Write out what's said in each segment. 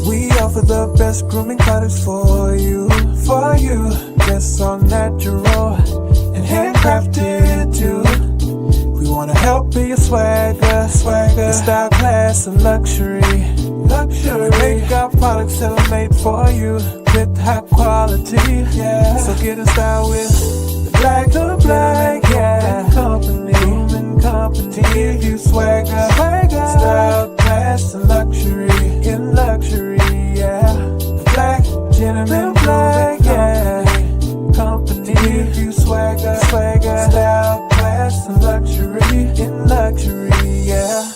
We offer the best grooming products for you. Guests are natural and handcrafted too. We wanna help be your swagger, style, class, and luxury. Make our products tailor-made for you with high quality. Yeah. So get in style with the black, yeah. Grooming company. To give you swagger, style, class, and luxury. In luxury, yeah. The black gentleman, yeah. Company. To give you swagger, style, class, and luxury. In luxury, yeah.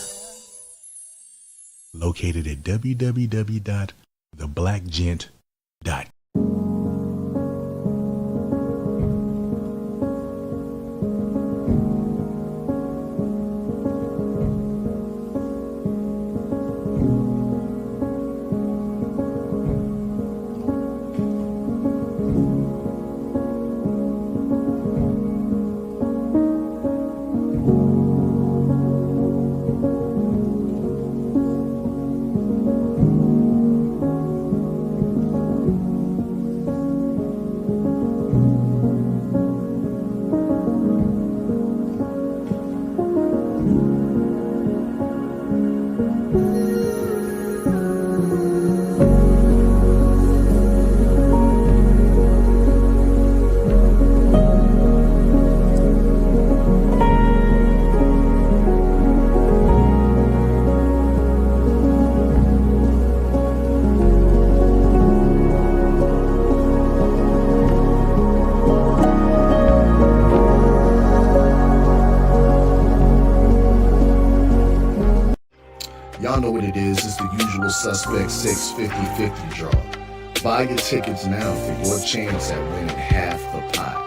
Located at www.theblackgent.com. Y'all know what it is. It's the usual suspect 650-50 draw. Buy your tickets now for your chance at winning half the pot.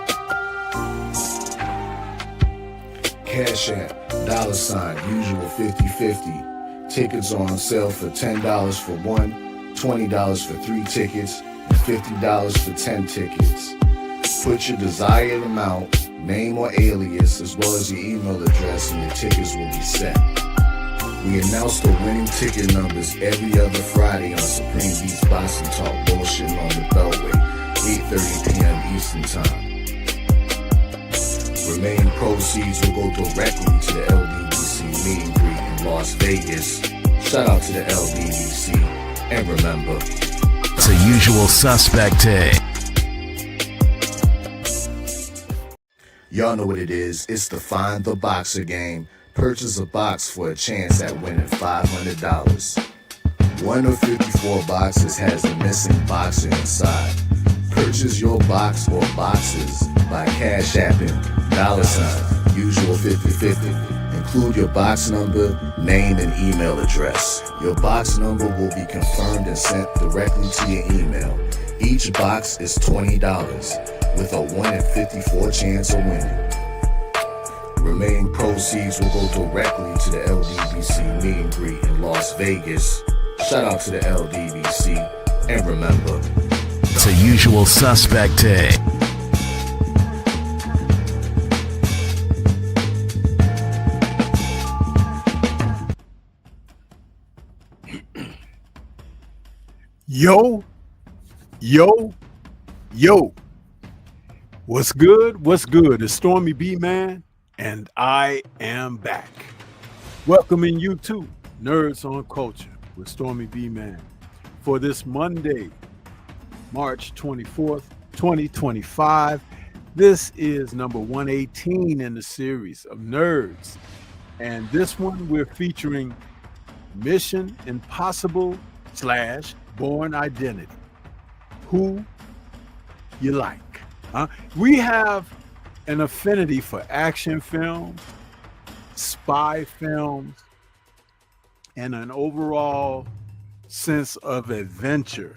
Cash App, $, usual 50-50. Tickets are on sale for $10 for one, $20 for 3 tickets, and $50 for 10 tickets. Put your desired amount, name or alias, as well as your email address, and your tickets will be sent. We announce the winning ticket numbers every other Friday on Supreme Beats Boxing Talk Bullshitting on the Beltway, 8:30 p.m. Eastern Time. Remaining proceeds will go directly to the LDBC meet and greet in Las Vegas. Shout out to the LDBC. And remember, it's a usual suspect. Y'all know what it is. It's the Find the Boxer game. Purchase a box for a chance at winning $500. One of 54 boxes has a missing boxer inside. Purchase your box or boxes by Cash Apping $, usual 50/50. Include your box number, name, and email address. Your box number will be confirmed and sent directly to your email. Each box is $20, with a 1 in 54 chance of winning. Remaining proceeds will go directly to the LDBC meet and greet in Las Vegas. Shout out to the LDBC. And remember, it's a usual suspect. Yo, yo, yo. What's good? What's good? It's Stormybman, and I am back. Welcoming you to Nerds on Culture with Stormybman for this Monday, March 24th, 2025. This is number 118 in the series of Nerds. And this one we're featuring Mission Impossible / Bourne Identity. Who you like? Huh? We have an affinity for action films, spy films, and an overall sense of adventure.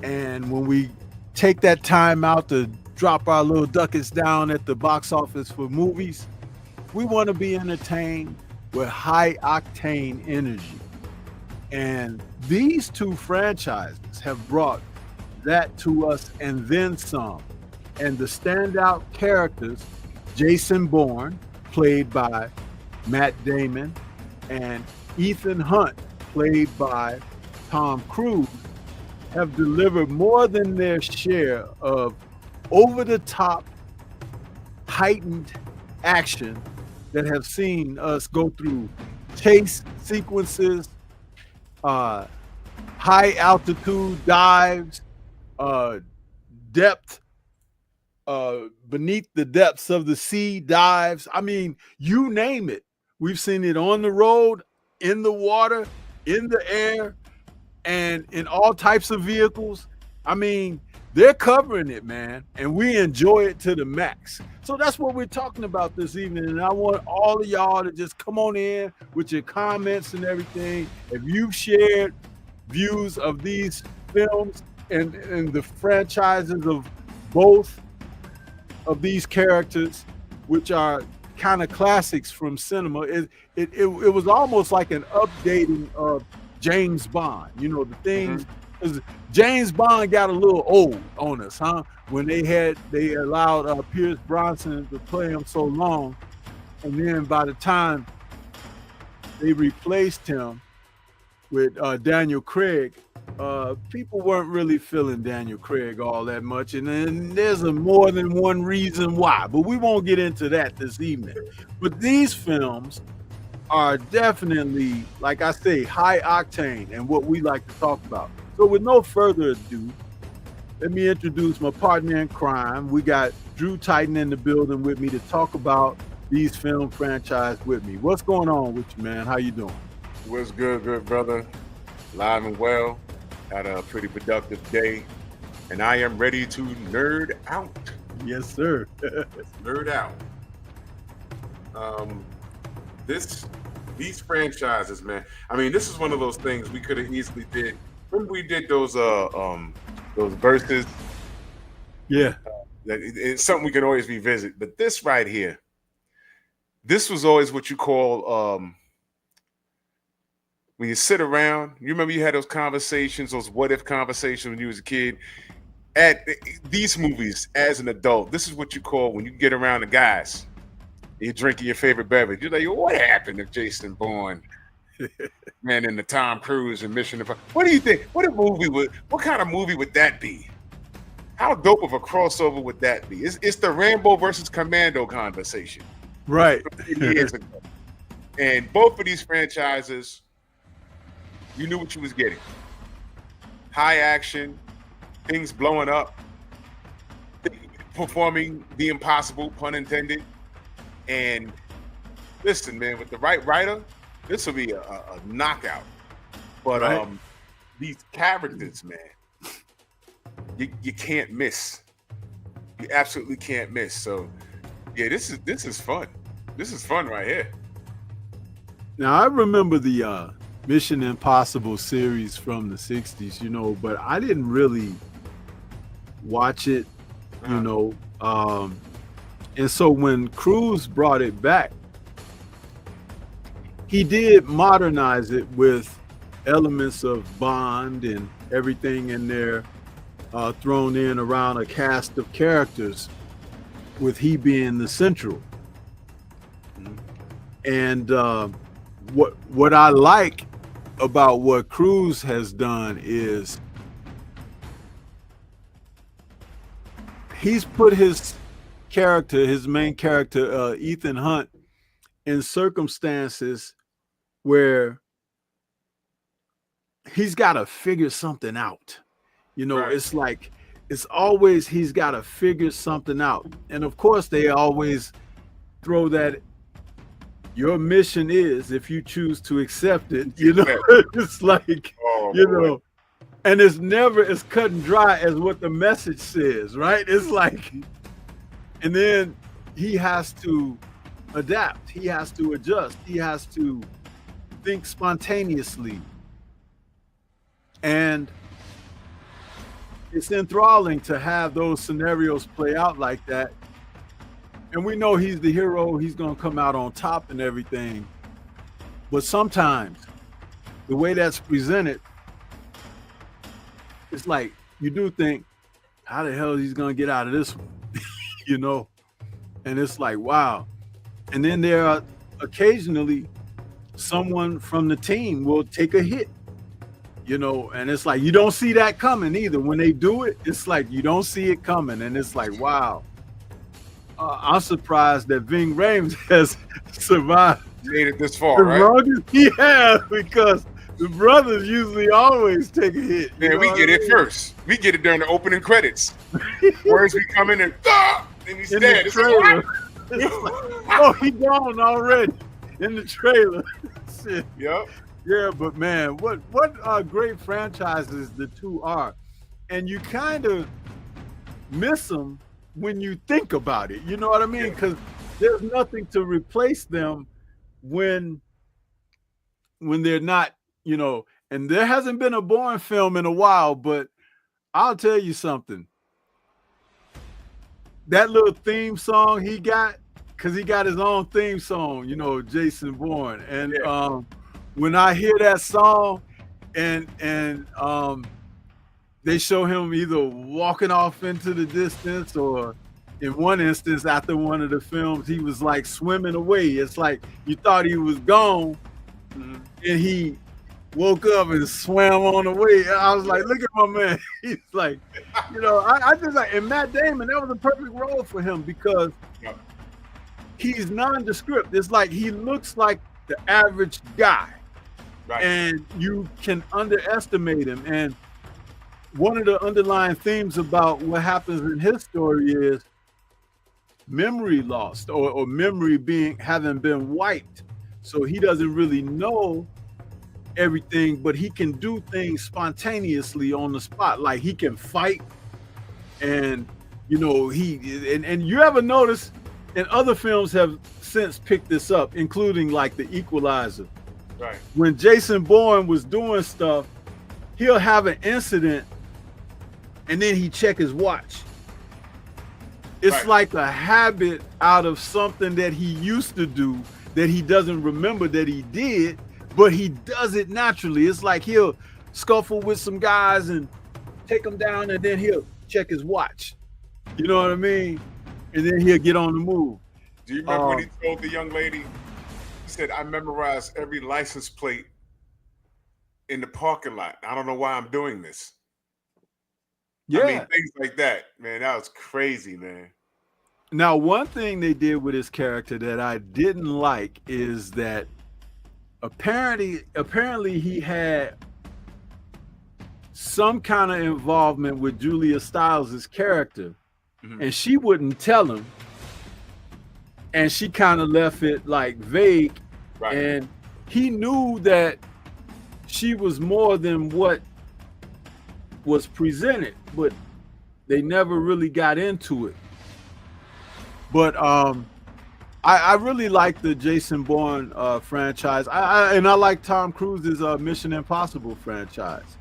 And when we take that time out to drop our little ducats down at the box office for movies, we want to be entertained with high octane energy. And these two franchises have brought that to us and then some. And the standout characters, Jason Bourne, played by Matt Damon, and Ethan Hunt, played by Tom Cruise, have delivered more than their share of over-the-top, heightened action that have seen us go through chase sequences, high altitude dives, depth, beneath the depths of the sea dives. I mean, you name it. We've seen it on the road, in the water, in the air, and in all types of vehicles. I mean, they're covering it, man, and we enjoy it to the max. So that's what we're talking about this evening, and I want all of y'all to just come on in with your comments and everything. If you've shared views of these films and the franchises of both of these characters, which are kind of classics from cinema, it was almost like an updating of James Bond. You know, the things, because James Bond got a little old on us, huh? When they allowed Pierce Brosnan to play him so long, and then by the time they replaced him with Daniel Craig, people weren't really feeling Daniel Craig all that much, and then there's more than one reason why, but we won't get into that this evening. But these films are definitely, like I say, high octane and what we like to talk about. So with no further ado, let me introduce my partner in crime. We got Drew Titan in the building with me to talk about these film franchise with me. What's going on with you, man? How you doing? What's good, brother? Live and well. Had a pretty productive day, and I am ready to nerd out. Yes, sir. Nerd out. These franchises, man. I mean, this is one of those things we could have easily did. Remember we did those verses? Yeah. It's something we can always revisit. But this right here, this was always what you call when you sit around. You remember you had those conversations, those what if conversations when you was a kid. At these movies as an adult, this is what you call when you get around the guys. You're drinking your favorite beverage. You're like, what happened if Jason Bourne Man, in the Tom Cruise and Mission Impossible. What do you think? What kind of movie would that be? How dope of a crossover would that be? It's the Rambo versus Commando conversation. Right. Years ago. And both of these franchises, you knew what you was getting. High action, things blowing up, performing the impossible, pun intended. And listen, man, with the right writer, this will be a knockout. But right. These characters, man, you can't miss. You absolutely can't miss. So yeah, this is fun. This is fun right here. Now I remember the Mission Impossible series from the 60s, you know, but I didn't really watch it, you know. And so when Cruise brought it back, he did modernize it with elements of Bond and everything in there, thrown in around a cast of characters, with he being the central. And what I like about what Cruise has done is he's put his main character, Ethan Hunt, in circumstances where he's got to figure something out. You know, right. It's like, it's always, he's got to figure something out. And of course, they always throw that, your mission is, if you choose to accept it, you know, it's like, you know, and it's never as cut and dry as what the message says, right? It's like, and then he has to adapt, he has to adjust, he has to think spontaneously. And it's enthralling to have those scenarios play out like that. And we know he's the hero, he's gonna come out on top and everything. But sometimes the way that's presented, it's like you do think, how the hell is he gonna get out of this one? You know? And it's like, wow. And then there are occasionally someone from the team will take a hit, you know, and it's like you don't see that coming either. When they do it, it's like you don't see it coming, and it's like, wow. I'm surprised that Ving Rhames has survived. Made it this far, right? As long as he has, because the brothers usually always take a hit. Yeah, we get it first. We get it during the opening credits. Whereas we come in and he's dead. It's like, oh, he gone already in the trailer. Shit. Yep. Yeah, but man, what great franchises the two are. And you kind of miss them when you think about it, you know what I mean? Because there's nothing to replace them when they're not, you know. And there hasn't been a Bourne film in a while, but I'll tell you something. That little theme song he got, because he got his own theme song, you know, Jason Bourne. And when I hear that song and they show him either walking off into the distance, or in one instance after one of the films, he was like swimming away. It's like you thought he was gone, and he woke up and swam on the way. I was like, look at my man. He's like, you know, I just like, and Matt Damon, that was a perfect role for him because he's nondescript. It's like he looks like the average guy, right? And you can underestimate him. And one of the underlying themes about what happens in his story is memory lost, or memory having been wiped. So he doesn't really know everything, but he can do things spontaneously on the spot. Like he can fight, and you know, and you ever notice, and other films have since picked this up, including like The Equalizer. Right. When Jason Bourne was doing stuff, he'll have an incident and then he check his watch. It's like a habit out of something that he used to do that he doesn't remember that he did, but he does it naturally. It's like he'll scuffle with some guys and take them down, and then he'll check his watch. You know what I mean? And then he'll get on the move. Do you remember when he told the young lady, he said, I memorized every license plate in the parking lot. I don't know why I'm doing this. Yeah. I mean, things like that, man. That was crazy, man. Now, one thing they did with his character that I didn't like is that apparently he had some kind of involvement with Julia Stiles' character, and she wouldn't tell him, and she kind of left it like vague, Right. and he knew that she was more than what was presented, but they never really got into it. But I really like the Jason Bourne franchise. I like Tom Cruise's Mission Impossible franchise.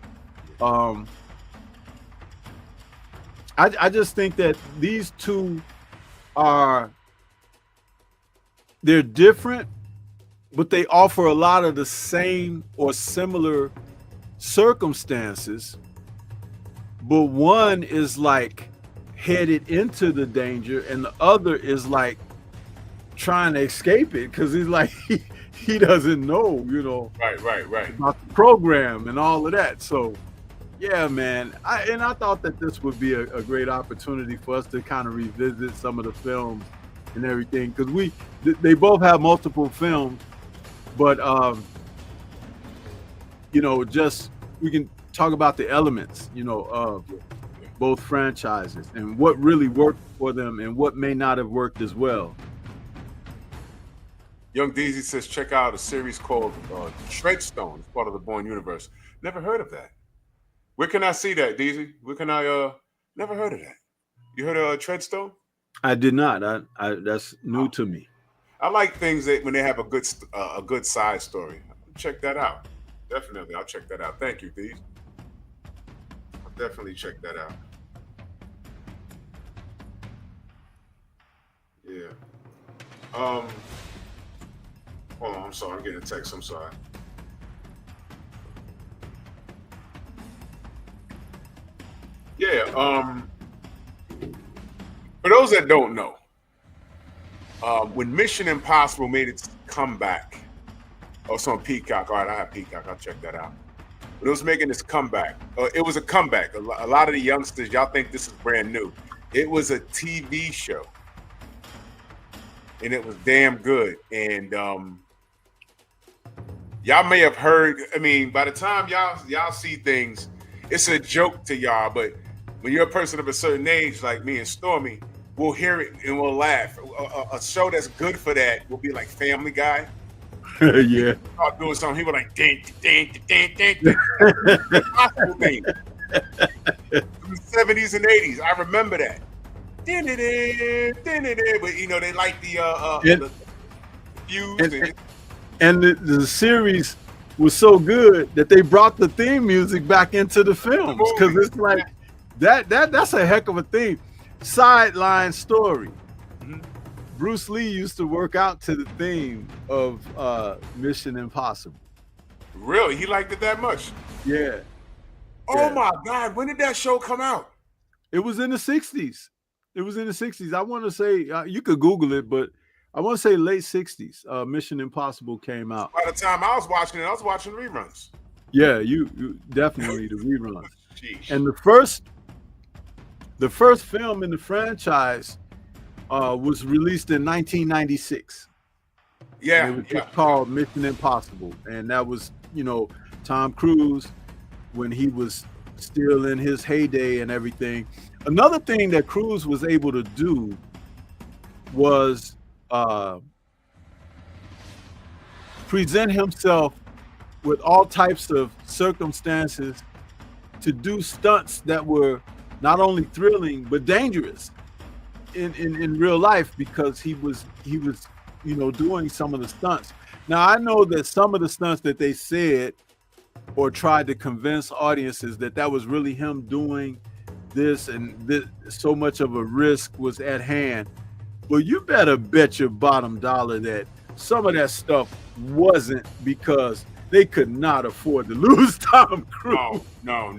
I just think that these two they're different, but they offer a lot of the same or similar circumstances. But one is like headed into the danger, and the other is like trying to escape it because he's like he doesn't know, Right. about the program and all of that. So yeah, man, I thought that this would be a great opportunity for us to kind of revisit some of the films and everything, because they both have multiple films, but just we can talk about the elements, of both franchises and what really worked for them and what may not have worked as well. Young Deezy says, check out a series called Treadstone. It's part of the Bourne universe. Never heard of that. Where can I see that, Deezy? Where can I? Never heard of that. You heard of Treadstone? I did not. I that's new to me. I like things that when they have a good side story. Check that out. Definitely, I'll check that out. Thank you, Deezy. I'll definitely check that out. Yeah. Hold on, I'm sorry. I'm getting a text. I'm sorry. Yeah. For those that don't know, when Mission Impossible made its comeback, also on Peacock. All right, I have Peacock. I'll check that out. But it was making this comeback. It was a comeback. A lot of the youngsters, y'all think this is brand new. It was a TV show, and it was damn good. And y'all may have heard. I mean, by the time y'all see things, it's a joke to y'all. But when you're a person of a certain age, like me and Stormy, we'll hear it and we'll laugh. A show that's good for that will be like Family Guy. Yeah. Start doing something, he was like, ding. Possible thing. From the 70s and 80s, I remember that. But they like the fuse. And the series was so good that they brought the theme music back into the films, because it's like that's a heck of a theme. Sideline story. Bruce Lee used to work out to the theme of Mission Impossible. Really? He liked it that much? Yeah. Oh my God. When did that show come out? It was in the 60s. I want to say, you could Google it, but I want to say late 60s. Mission Impossible came out. By the time I was watching it, I was watching reruns. Yeah, you definitely the reruns. Jeez. And the first film in the franchise was released in 1996. Yeah, it was just called Mission Impossible, and that was Tom Cruise when he was still in his heyday and everything. Another thing that Cruise was able to do was present himself with all types of circumstances to do stunts that were not only thrilling but dangerous in real life, because he was doing some of the stunts. Now I know that some of the stunts that they said or tried to convince audiences that was really him doing this, and this, so much of a risk was at hand. Well, you better bet your bottom dollar that some of that stuff wasn't, because they could not afford to lose Tom Cruise. No.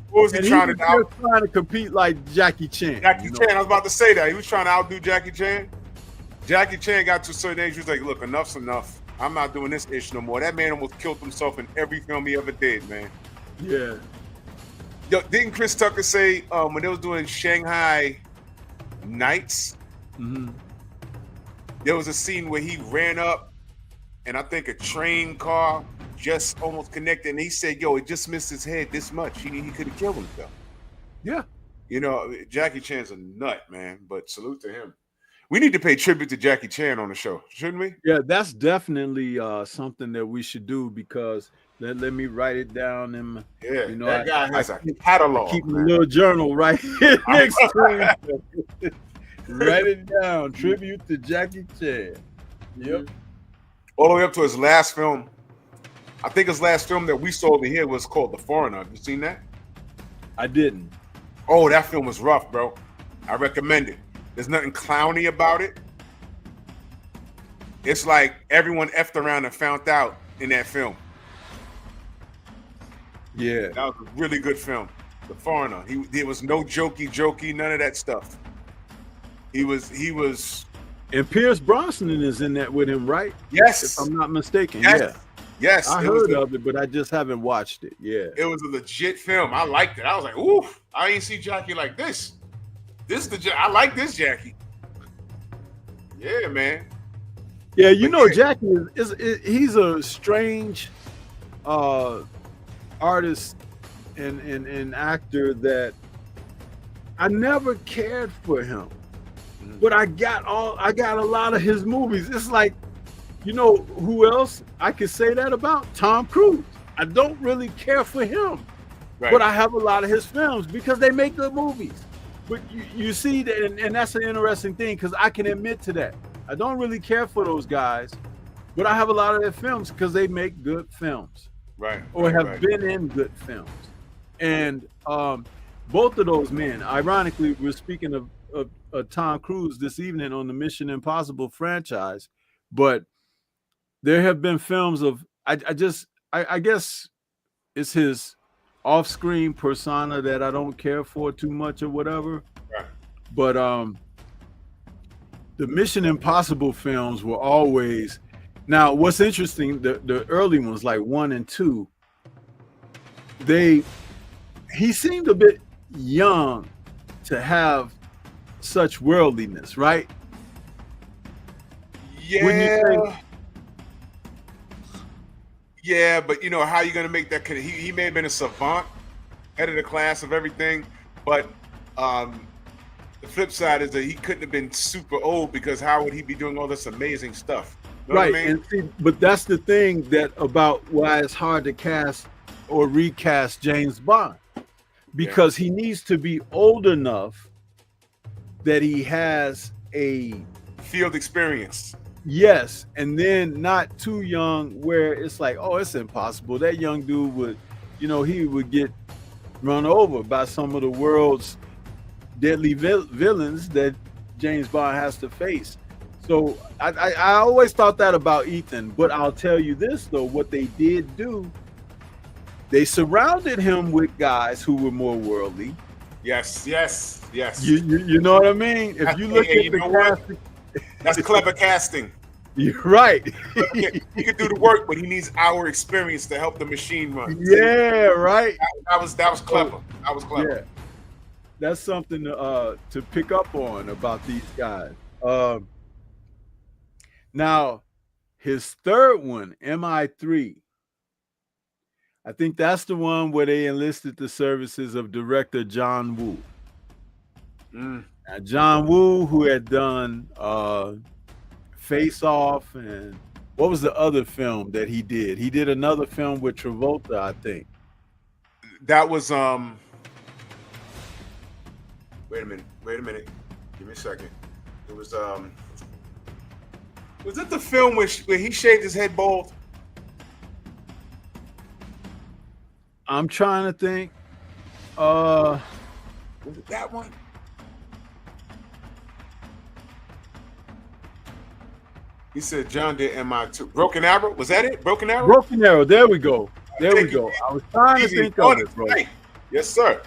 What was he trying to do? Trying to compete like Jackie Chan. I was about to say that. He was trying to outdo Jackie Chan. Jackie Chan got to a certain age. He was like, look, enough's enough. I'm not doing this ish no more. That man almost killed himself in every film he ever did, man. Yeah. Yo, didn't Chris Tucker say when they was doing Shanghai Nights, there was a scene where he ran up and I think a train car just almost connected, and he said, yo, it just missed his head this much. He could have killed himself. Yeah. You know, Jackie Chan's a nut, man, but salute to him. We need to pay tribute to Jackie Chan on the show, shouldn't we? Yeah, that's definitely something that we should do, because let me write it down. And Yeah, you know, that guy has a catalog. Keep a little journal right here next to him. Write it down. Tribute to Jackie Chan. Yep. All the way up to his last film. I think his last film that we saw over here was called The Foreigner. Have you seen that? I didn't. Oh, that film was rough, bro. I recommend it. There's nothing clowny about it. It's like everyone effed around and found out in that film. Yeah. That was a really good film. The Foreigner. There was no jokey, none of that stuff. He was. And Pierce Brosnan is in that with him, right? Yes. If I'm not mistaken. Yes. Yeah. Yes. I heard of it, but I just haven't watched it. Yeah. It was a legit film. I liked it. I was like, ooh, I ain't see Jackie like this. I like this Jackie. Yeah, man. Yeah, you know, Jackie he's a strange artist and actor that I never cared for him. But I got a lot of his movies. It's like, you know who else I could say that about? Tom Cruise. I don't really care for him, right. But I have a lot of his films because they make good movies. But you see that, and that's an interesting thing, because I can admit to that. I don't really care for those guys, but I have a lot of their films because they make good films, right? Or have been in good films. And both of those men, ironically, we're speaking of Tom Cruise this evening on the Mission Impossible franchise, but there have been films of I guess it's his off-screen persona that I don't care for too much or whatever. Right. But the Mission Impossible films were always. Now, what's interesting, the early ones like 1 and 2, he seemed a bit young to have such worldliness, right? Yeah. Yeah, but you know, how you gonna make that? He may have been a savant, head of the class of everything, but the flip side is that he couldn't have been super old, because how would he be doing all this amazing stuff? You know right, what I mean? and see, but that's the thing about why it's hard to cast or recast James Bond, because he needs to be old enough that he has a field experience. Yes, and then not too young where it's like, oh, it's impossible. That young dude would, he would get run over by some of the world's deadly villains that James Bond has to face. So I always thought that about Ethan, but I'll tell you this though, what they did do, they surrounded him with guys who were more worldly. Yes. You know what I mean? If you look at the casting, that's clever casting. You're right. He could do the work, but he needs our experience to help the machine run. Yeah, right. That was clever. That was clever. Yeah. That's something to pick up on about these guys. Now, his third one, MI3. I think that's the one where they enlisted the services of director John Woo. Now, John Woo, who had done Face Off, and what was the other film that he did? He did another film with Travolta, I think. That was wait a minute. Give me a second. It was it the film where he shaved his head bald? I'm trying to think. Was it that one? He said John did MI2. Broken Arrow? Was that it? Broken Arrow? Broken Arrow. There we go. There we go. I was trying to think of it, bro. Yes, sir.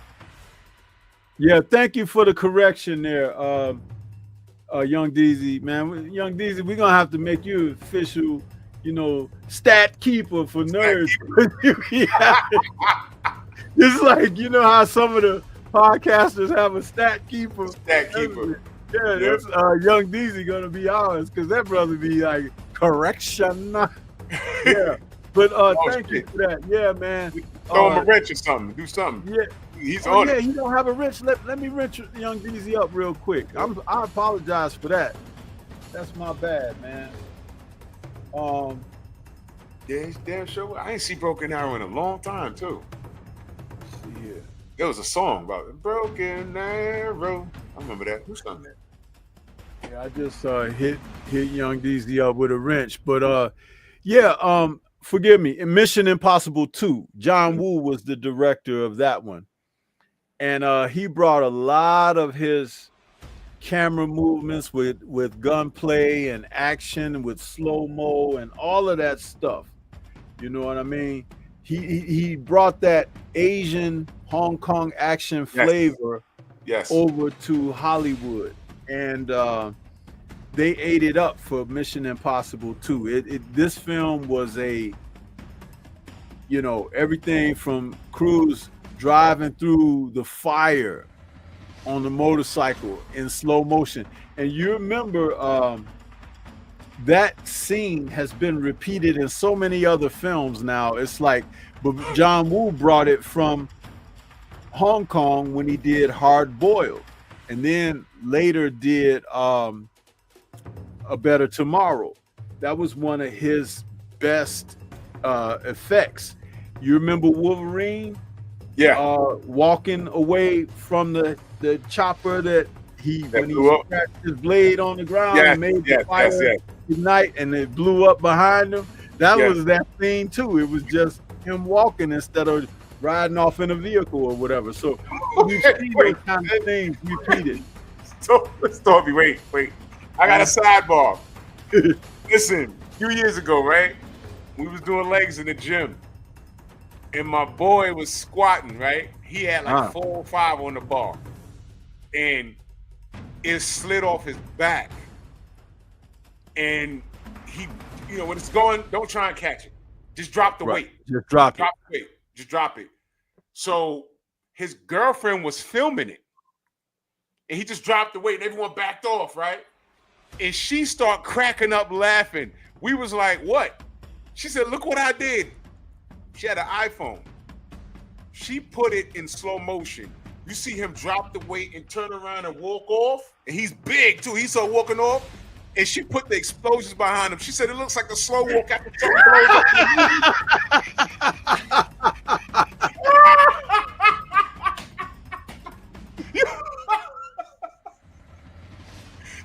Yeah, thank you for the correction there, Young DZ, man. Young DZ, we're gonna have to make you official stat keeper for nerds. It's like, how some of the podcasters have a stat keeper. Stat keeper. Yeah, that's Young DZ gonna be ours, because that brother be like, correction. Yeah. But thank you for that. Yeah, man. Throw him a wrench or something. Do something. Yeah. He's on it. He don't have a wrench. Let me wrench Young DZ up real quick. I apologize for that. That's my bad, man. Yeah, he's damn sure. I ain't see Broken Arrow in a long time too. Yeah. There was a song about Broken Arrow. I remember that. Who sung that? Yeah, I just hit Young DZ up with a wrench. But forgive me. In Mission Impossible 2, John Woo was the director of that one. And he brought a lot of his camera movements with gunplay and action, with slow-mo and all of that stuff. You know what I mean? He brought that Asian Hong Kong action flavor over to Hollywood. And they ate it up for Mission Impossible 2. This film was everything from Cruise driving through the fire on the motorcycle in slow motion. And you remember that scene has been repeated in so many other films now. It's like, but John Woo brought it from Hong Kong when he did Hard Boiled, and then later did A Better Tomorrow. That was one of his best effects. You remember Wolverine? Yeah. Walking away from the chopper when he scratched his blade on the ground and made the fire ignite, and it blew up behind him. That was that scene too. It was just him walking instead of riding off in a vehicle or whatever. So you see those kind of things repeated. Stormy, wait. I got a sidebar. Listen, a few years ago, right? We was doing legs in the gym. And my boy was squatting, right? He had like 4 or 5 on the bar. And it slid off his back. And he, when it's going, don't try and catch it. Just drop the weight. Just drop the weight. Just drop it. So his girlfriend was filming it. And he just dropped the weight and everyone backed off, right? And she started cracking up laughing. We was like, what? She said, look what I did. She had an iPhone. She put it in slow motion. You see him drop the weight and turn around and walk off. And he's big too. He started walking off. And she put the explosions behind him. She said it looks like a slow walk after someone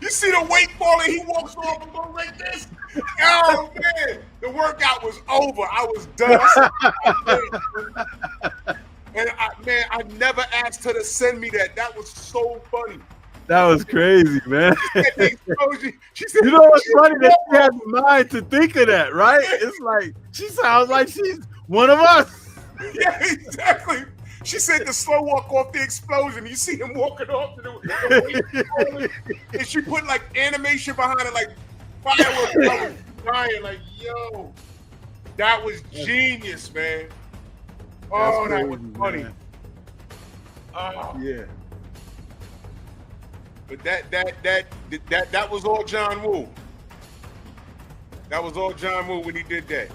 You see the weight falling, he walks off and goes like this. Oh man, the workout was over. I was done. And I never asked her to send me that. That was so funny. That was crazy, man. She said, you know what's funny? That she had the mind to think of that, right? It's like, she sounds like she's one of us. Yeah, exactly. She said the slow walk off the explosion. You see him walking off to the and she put like animation behind it, like fireworks flying, like, yo. That was genius, man. Oh, that was funny. Oh. Yeah. But that was all John Woo. That was all John Woo when he did that.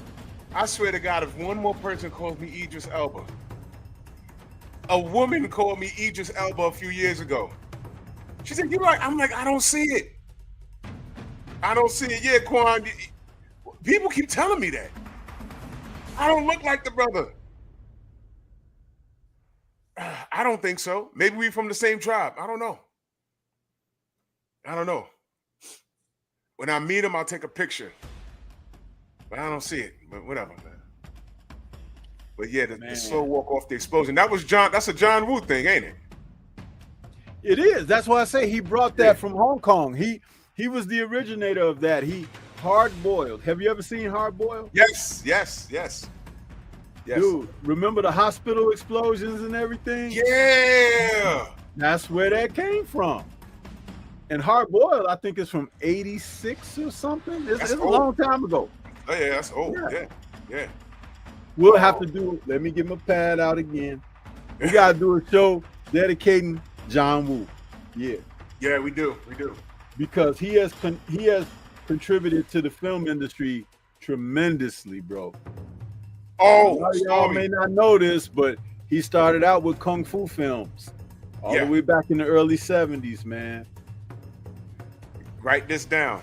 I swear to God, if one more person calls me Idris Elba, a woman called me Idris Elba a few years ago. She said, "You like?" I'm like, "I don't see it. I don't see it." Yeah, Quan. People keep telling me that. I don't look like the brother. I don't think so. Maybe we from the same tribe. I don't know. When I meet him, I'll take a picture. But I don't see it. But whatever, man. But yeah, the slow walk off the explosion. That's a John Woo thing, ain't it? It is. That's why I say he brought that from Hong Kong. He was the originator of that. Hard Boiled. Have you ever seen Hard Boiled? Yes. Dude, remember the hospital explosions and everything? Yeah. That's where that came from. And Hard Boiled, I think, is from '86 or something. It's a long time ago. Oh yeah, that's old. Yeah. We'll have to do. Let me get my pad out again. We gotta do a show dedicating John Woo. Yeah. Yeah, we do. Because he has contributed to the film industry tremendously, bro. Oh, y'all may not know this, but he started out with kung fu films all the way back in the early 70s, man. Write this down.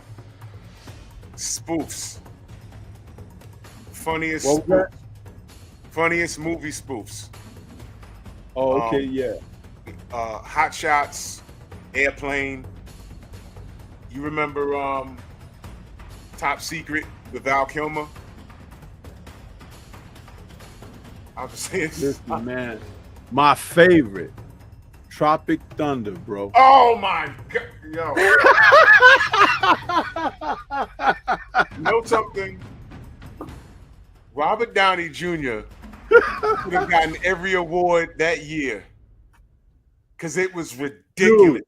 Spoofs. Funniest movie spoofs. Oh, okay, yeah. Hot Shots, Airplane. You remember Top Secret with Val Kilmer? I'll just say it. Listen, man, my favorite, Tropic Thunder, bro. Oh my God, yo! You know something? Robert Downey Jr. could have gotten every award that year because it was ridiculous. Dude,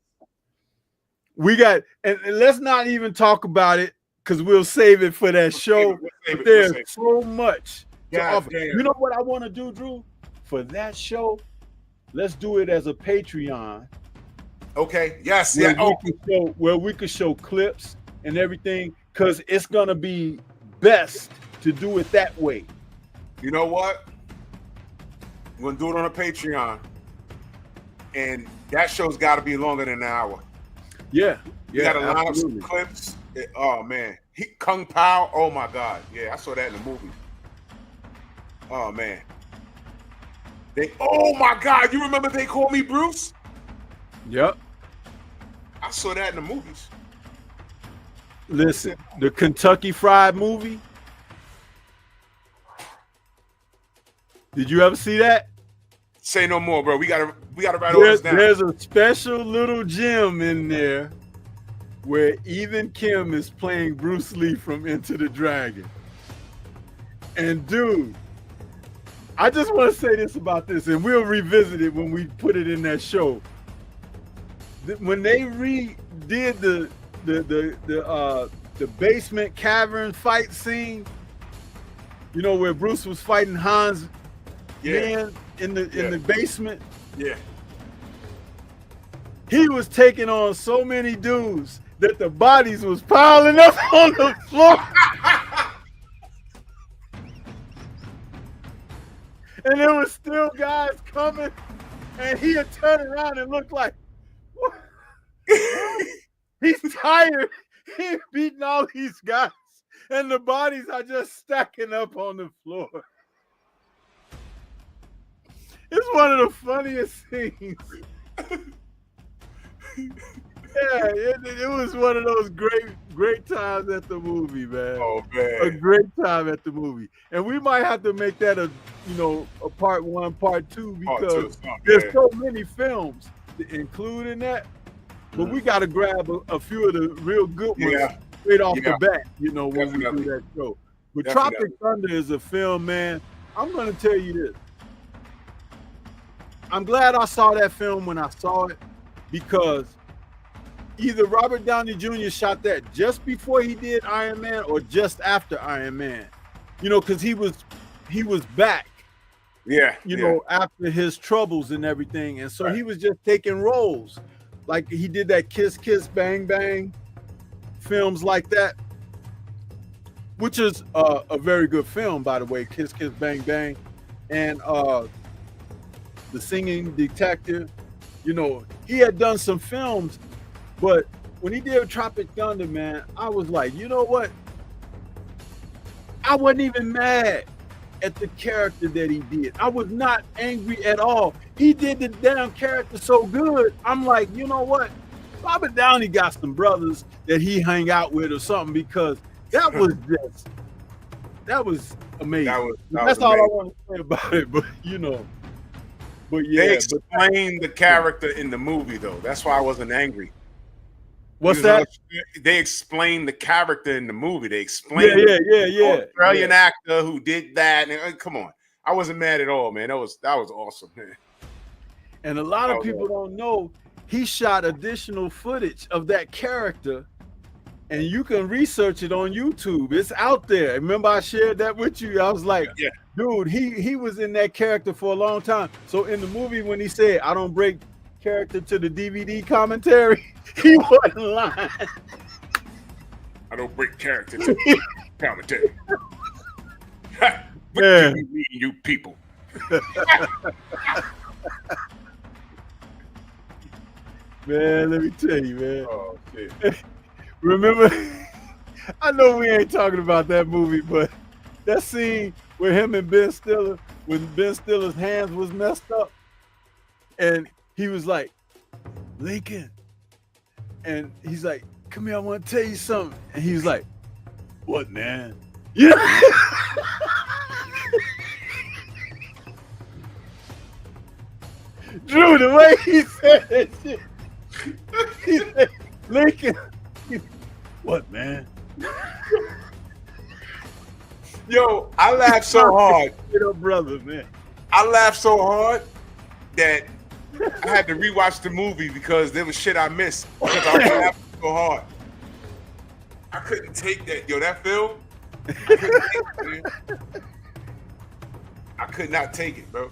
we got, and let's not even talk about it because we'll save it for that show. There's so much to offer. You know what I want to do, Drew? For that show, let's do it as a Patreon. Okay. Yes. Where we could show clips and everything, because it's gonna be best to do it that way. You know what? We're gonna do it on a Patreon, and that show's got to be longer than an hour. Yeah. You got to line up some clips. Oh man, Kung Pao. Oh my God. Yeah, I saw that in the movie. Oh man. Oh my God, you remember They Call Me Bruce? Yep. I saw that in the movies. Listen, the Kentucky Fried Movie. Did you ever see that? Say no more, bro. We gotta write all this down. There's a special little gem in there where Ethan Kim is playing Bruce Lee from Enter the Dragon. And dude, I just want to say this about this, and we'll revisit it when we put it in that show. When they redid the basement cavern fight scene, you know, where Bruce was fighting Hans man in the basement. Yeah. He was taking on so many dudes that the bodies was piling up on the floor. And there was still guys coming, and he'd turn around and look like, what? He's tired. He's beating all these guys, and the bodies are just stacking up on the floor. It's one of the funniest things. Yeah, it was one of those great times at the movie, man. Oh man, a great time at the movie, and we might have to make that a part 1, part 2 because there's so many films to include in that. But we got to grab a few of the real good ones straight off the bat, when we do that show. But Tropic Thunder is a film, man. I'm going to tell you this. I'm glad I saw that film when I saw it because either Robert Downey Jr. shot that just before he did Iron Man or just after Iron Man, because he was back, after his troubles and everything. And so he was just taking roles. Like he did that Kiss Kiss Bang Bang films like that, which is a very good film, by the way, Kiss Kiss Bang Bang. And The Singing Detective, he had done some films, but when he did Tropic Thunder, man, I was like, you know what? I wasn't even mad at the character that he did. I was not angry at all. He did the damn character so good. I'm like, you know what? Robert Downey got some brothers that he hang out with or something because that was amazing. That's all I want to say about it. But they explained the character in the movie though. That's why I wasn't angry. What's that? They explained the character in the movie. They explained the Australian actor who did that. And, come on, I wasn't mad at all, man. That was awesome, man. And a lot of people don't know he shot additional footage of that character and you can research it on YouTube. It's out there. Remember, I shared that with you. I was like, Yeah. dude, he was in that character for a long time. So in the movie, when he said, "I don't break character to the DVD commentary," he wasn't lying. I don't break character to commentary. What Man. do you mean, you people? Man, let me tell you, man. Oh shit. Remember, I know we ain't talking about that movie, but that scene with him and Ben Stiller, when Ben Stiller's hands was messed up, and he was like, "Lincoln," and he's like, "Come here, I want to tell you something," and he was like, "What, man?" Yeah. Drew, the way he said that shit, he said, "Lincoln." What, man? Yo, I laughed so hard. Get up, brother, man. I laughed so hard that I had to rewatch the movie because there was shit I missed because I was laughing so hard. I couldn't take that. Yo, that film, I couldn't take it, man. I could not take it, bro.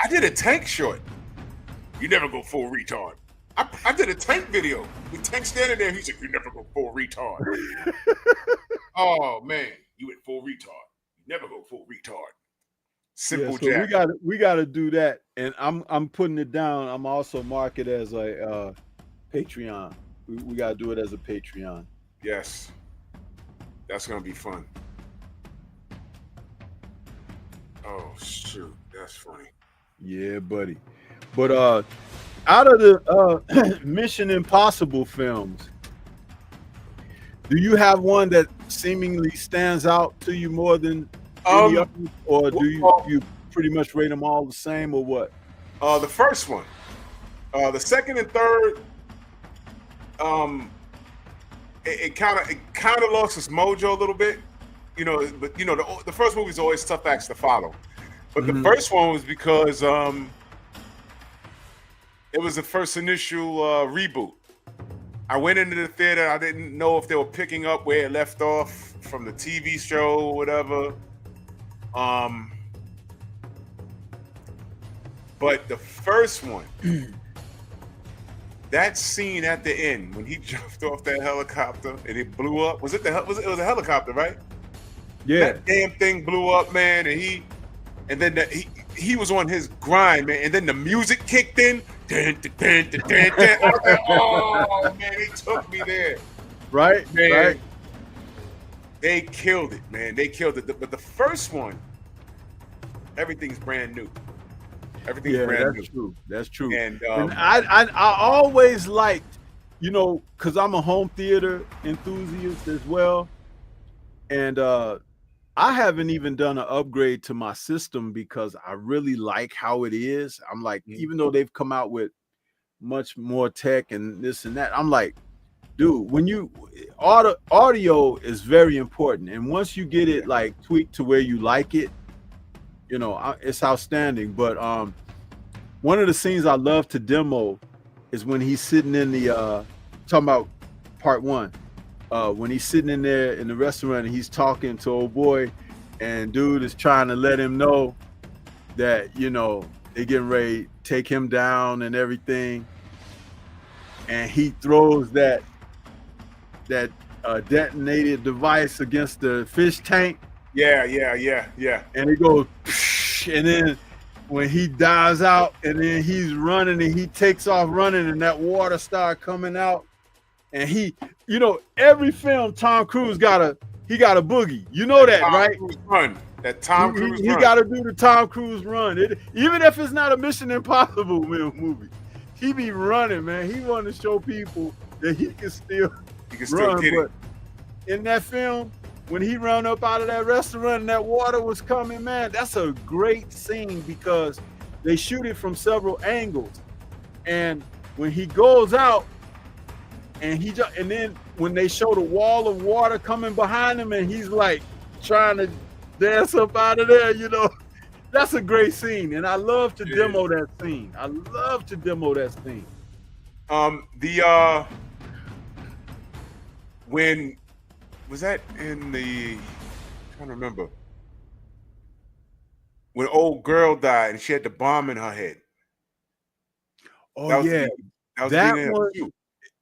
I did a Tank short. You never go full retard. I did a Tank video with Tank standing there. He's like, "You never go full retard." Oh man, you went full retard. You never go full retard. Simple Yeah, so Jack. we gotta do that, and I'm putting it down. I'm also mark it as a Patreon. We gotta do it as a Patreon. Yes, that's gonna be fun. Oh shoot, that's funny. Yeah, buddy. But out of the Mission Impossible films, do you have one that seemingly stands out to you more than any others, or do you pretty much rate them all the same, or what? The first one, the second and third, it kind of lost its mojo a little bit, you know. But you know, the first movie is always tough acts to follow, but the first one was because it was the first initial reboot. I went into the theater. I didn't know if they were picking up where it left off from the TV show or whatever. But the first one, that scene at the end when he jumped off that helicopter and it blew up. Was it it was a helicopter, right? Yeah. That damn thing blew up, man, and then he was on his grind, man, and then the music kicked in. Dun, dun, dun, dun, dun, dun. I was like, oh man, they took me there. Right, Man, right. they killed it, man. They killed it. But the first one, everything's brand new. Everything's brand new. That's true. That's true. And I always liked, you know, because I'm a home theater enthusiast as well, and I haven't even done an upgrade to my system because I really like how it is. I'm like, even though they've come out with much more tech and this and that, I'm like, dude, when you audio is very important, and once you get it like tweaked to where you like it, you know, it's outstanding. But one of the scenes I love to demo is when he's sitting in the talking about part one, when he's sitting in there in the restaurant and he's talking to old boy, and dude is trying to let him know that, you know, they getting ready to take him down and everything, and he throws that detonated device against the fish tank. Yeah. And it goes, and then when he dives out, and then he's running, and he takes off running, and that water starts coming out, and he, you know, every film Tom Cruise got a boogie. You know that, right? That Tom Cruise he run. got to do the Tom Cruise run. Even if it's not a Mission Impossible movie, he be running, man. He want to show people that he can still run. Get it. But in that film, when he ran up out of that restaurant and that water was coming, man, that's a great scene because they shoot it from several angles. And when he goes out, and then when they show the wall of water coming behind him, and he's like trying to dance up out of there, you know, that's a great scene. And I love to demo that scene. when was that in the? I'm trying to remember. When old girl died and she had the bomb in her head. Oh That was yeah, that that was one.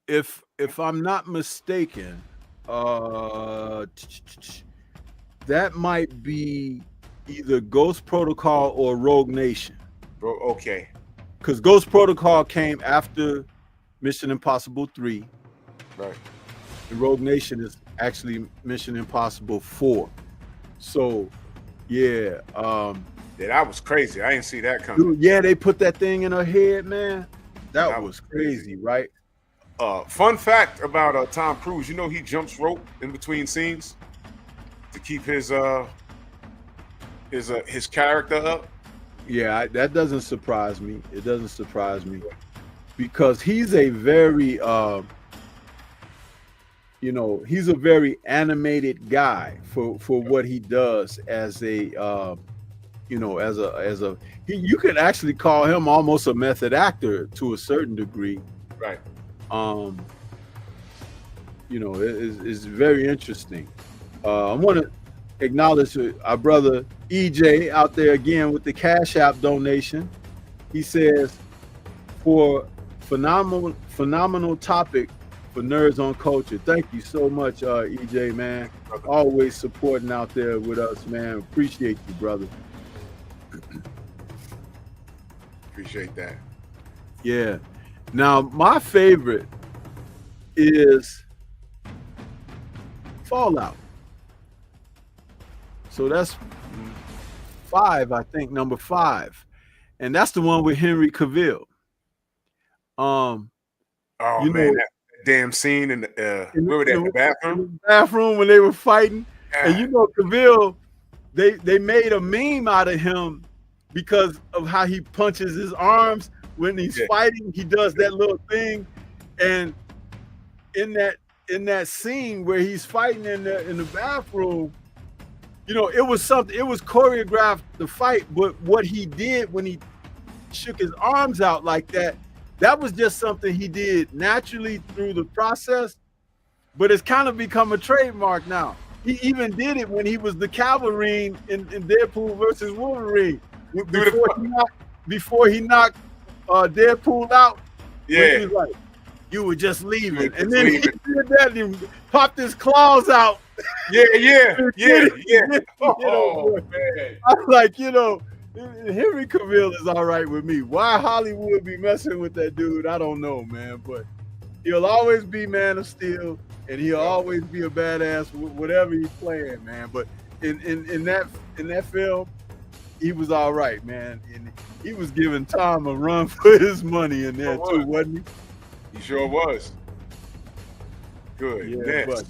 If I'm not mistaken, that might be either Ghost Protocol or Rogue Nation. Bro, okay. Because Ghost Protocol came after Mission Impossible 3. Right. And Rogue Nation is actually Mission Impossible 4. So, yeah. Yeah, that was crazy. I didn't see that coming. Dude, yeah, they put that thing in her head, man. That was crazy, right? Fun fact about Tom Cruise, you know he jumps rope in between scenes to keep his character up. Yeah, that doesn't surprise me. It doesn't surprise me because he's a very he's a very animated guy for what he does as a you could actually call him almost a method actor to a certain degree. Right. It's very interesting. I want to acknowledge our brother EJ out there again with the Cash App donation. He says, for phenomenal topic for Nerds on Culture. Thank you so much, EJ, man. Always supporting out there with us, man. Appreciate you, brother. Appreciate that. Yeah. Now, my favorite is Fallout. So that's 5, I think, number 5. And that's the one with Henry Cavill. Man, that damn scene in the where were they, in the bathroom? In the bathroom when they were fighting. Yeah. And Cavill, they made a meme out of him because of how he punches his arms when he's fighting. He does that little thing. And in that scene where he's fighting in the bathroom, it was choreographed, the fight, but what he did when he shook his arms out like that was just something he did naturally through the process, but it's kind of become a trademark now. He even did it when he was the cavalry in Deadpool versus Wolverine. Before he knocked Deadpool out, yeah, he was like, "You were just leaving," and then he did that and popped his claws out. Yeah. Oh man, I'm like, Henry Cavill is all right with me. Why Hollywood be messing with that dude, I don't know, man. But he'll always be Man of Steel, and he'll always be a badass whatever he's playing, man. But in that film, he was all right, man. And he was giving Tom a run for his money in there too, wasn't he? He sure was. Good. Yeah, but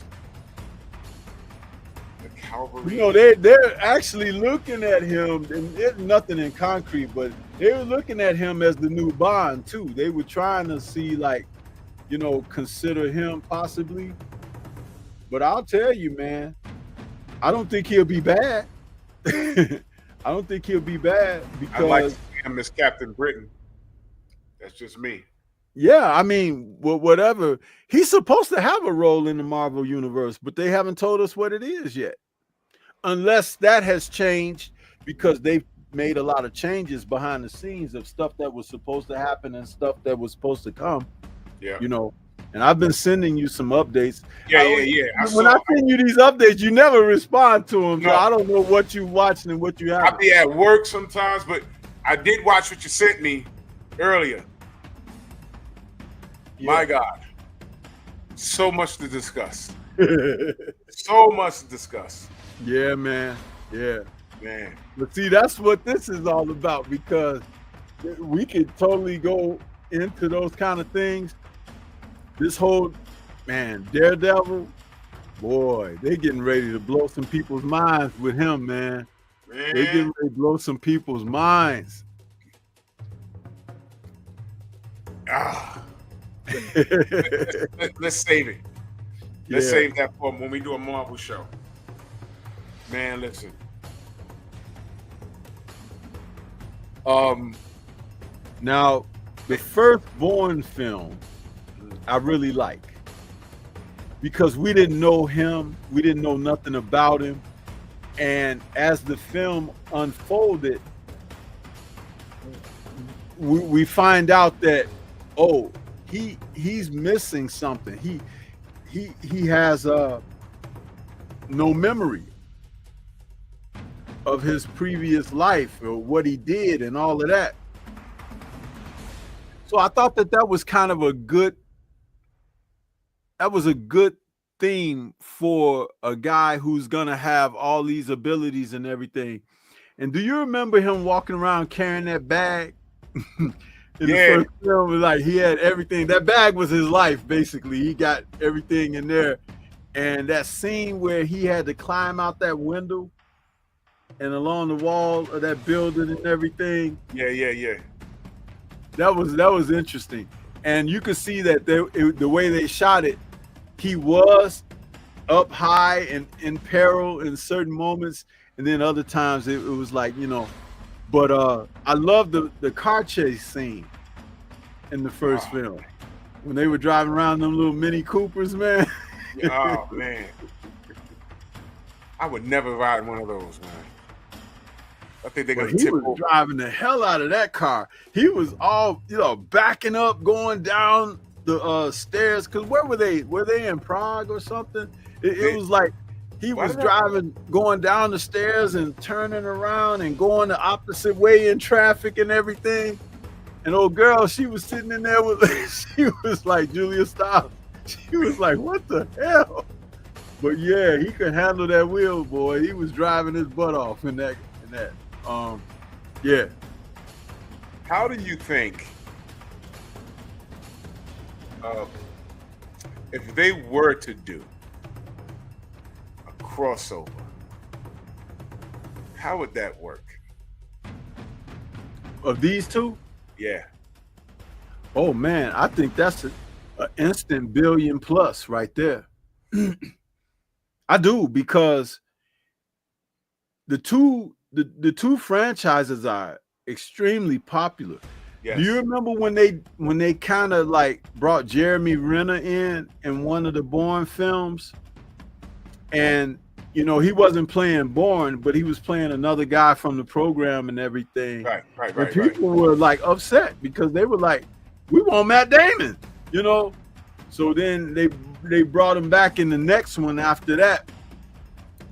they're actually looking at him, and there's nothing in concrete, but they were looking at him as the new Bond too. They were trying to see, consider him possibly. But I'll tell you, man, I don't think he'll be bad. I don't think he'll be bad because I like to see him as Captain Britain. That's just me. Yeah, I mean, whatever. He's supposed to have a role in the Marvel universe, but they haven't told us what it is yet. Unless that has changed, because they've made a lot of changes behind the scenes of stuff that was supposed to happen and stuff that was supposed to come. Yeah. And I've been sending you some updates. Yeah. When I send you these updates, you never respond to them. No. So I don't know what you watched and what you haven't. I'll be at work sometimes, but I did watch what you sent me earlier. Yeah. My God. So much to discuss. So much to discuss. Yeah, man. Yeah. Man. But see, that's what this is all about, because we could totally go into those kind of things. This whole, Daredevil, boy, they getting ready to blow some people's minds with him, man. They getting ready to blow some people's minds. Let's save it. Let's save that for when we do a Marvel show. Man, listen. Now, the first Bourne film, I really like, because we didn't know him, we didn't know nothing about him, and as the film unfolded, we find out that he's missing something. He has no memory of his previous life or what he did and all of that. So I thought that was kind of a good theme for a guy who's gonna have all these abilities and everything. And do you remember him walking around carrying that bag? In the first film, like he had everything. That bag was his life, basically. He got everything in there. And that scene where he had to climb out that window and along the wall of that building and everything. Yeah. That was interesting. And you could see that the way they shot it, he was up high and in peril in certain moments, and then other times it was like, you know. But I love the car chase scene in the first film when they were driving around them little Mini Coopers, man. Oh man, I would never ride one of those, man. I think they're gonna he tip was over. driving the hell out of that car. He was all, you know, backing up, going down the stairs. Cause where were they? Were they in Prague or something? It was like he was driving, going down the stairs and turning around and going the opposite way in traffic and everything. And old girl, she was sitting in there with, she was like Julia Stiles. She was like, what the hell? But yeah, he could handle that wheel, boy. He was driving his butt off in that. Yeah. How do you think if they were to do a crossover, how would that work? Of these two? Yeah. Oh man, I think that's an instant billion plus right there. I do, because the two franchises are extremely popular. Yes. Do you remember when they kind of like brought Jeremy Renner in one of the Bourne films? And you know, he wasn't playing Bourne, but he was playing another guy from the program and everything. Right. And people were like upset because they were like, we want Matt Damon, you know? So then they brought him back in the next one after that.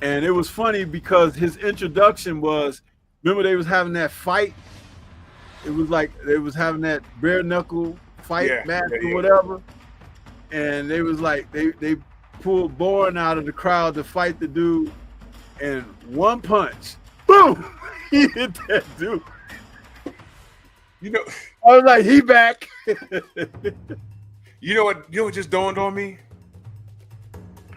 And it was funny because his introduction was, remember they was having that fight? It was like they was having that bare knuckle fight match or whatever. And they was like, they pulled Bourne out of the crowd to fight the dude. And one punch, boom, he hit that dude. You know, I was like, he back. You know what just dawned on me?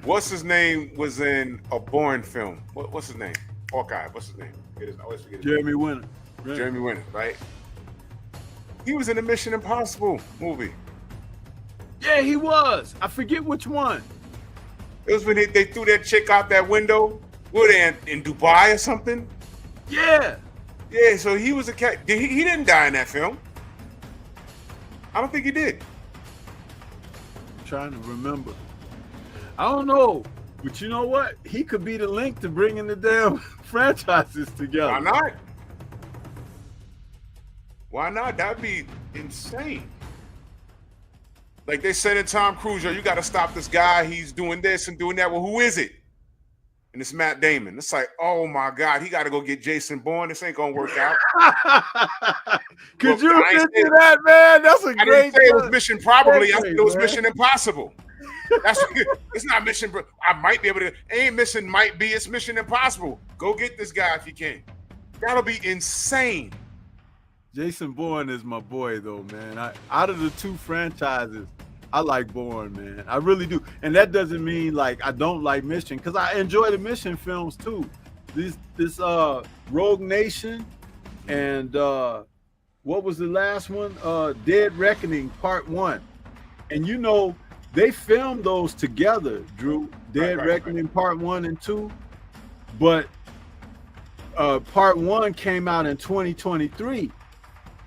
What's his name was in a Bourne film? What's his name? Hawkeye. What's his name? I always forget his Jeremy name. Renner. Right. Jeremy Renner, right? He was in a Mission Impossible movie. Yeah, he was. I forget which one. It was when they threw that chick out that window. Were they in Dubai or something? Yeah. Yeah, so he was a cat. He didn't die in that film. I don't think he did. I'm trying to remember. I don't know, but you know what? He could be the link to bringing the damn franchises together. Why not? Why not? That'd be insane. Like they said in Tom Cruise, yo, you got to stop this guy. He's doing this and doing that. Well, who is it? And it's Matt Damon. It's like, oh my God, he got to go get Jason Bourne. This ain't gonna work out. Could you picture that, man? That's a great. I didn't say it was Mission Probably. I said it was Mission Impossible. That's it's not Mission. I might be able to. Ain't Mission might be. It's Mission Impossible. Go get this guy if you can. That'll be insane. Jason Bourne is my boy, though, man. Out of the two franchises, I like Bourne, man. I really do. And that doesn't mean like I don't like Mission, because I enjoy the Mission films too. This Rogue Nation and what was the last one? Dead Reckoning Part 1. And you know, they filmed those together, Drew. Dead Reckoning Part 1 and 2. But Part 1 came out in 2023.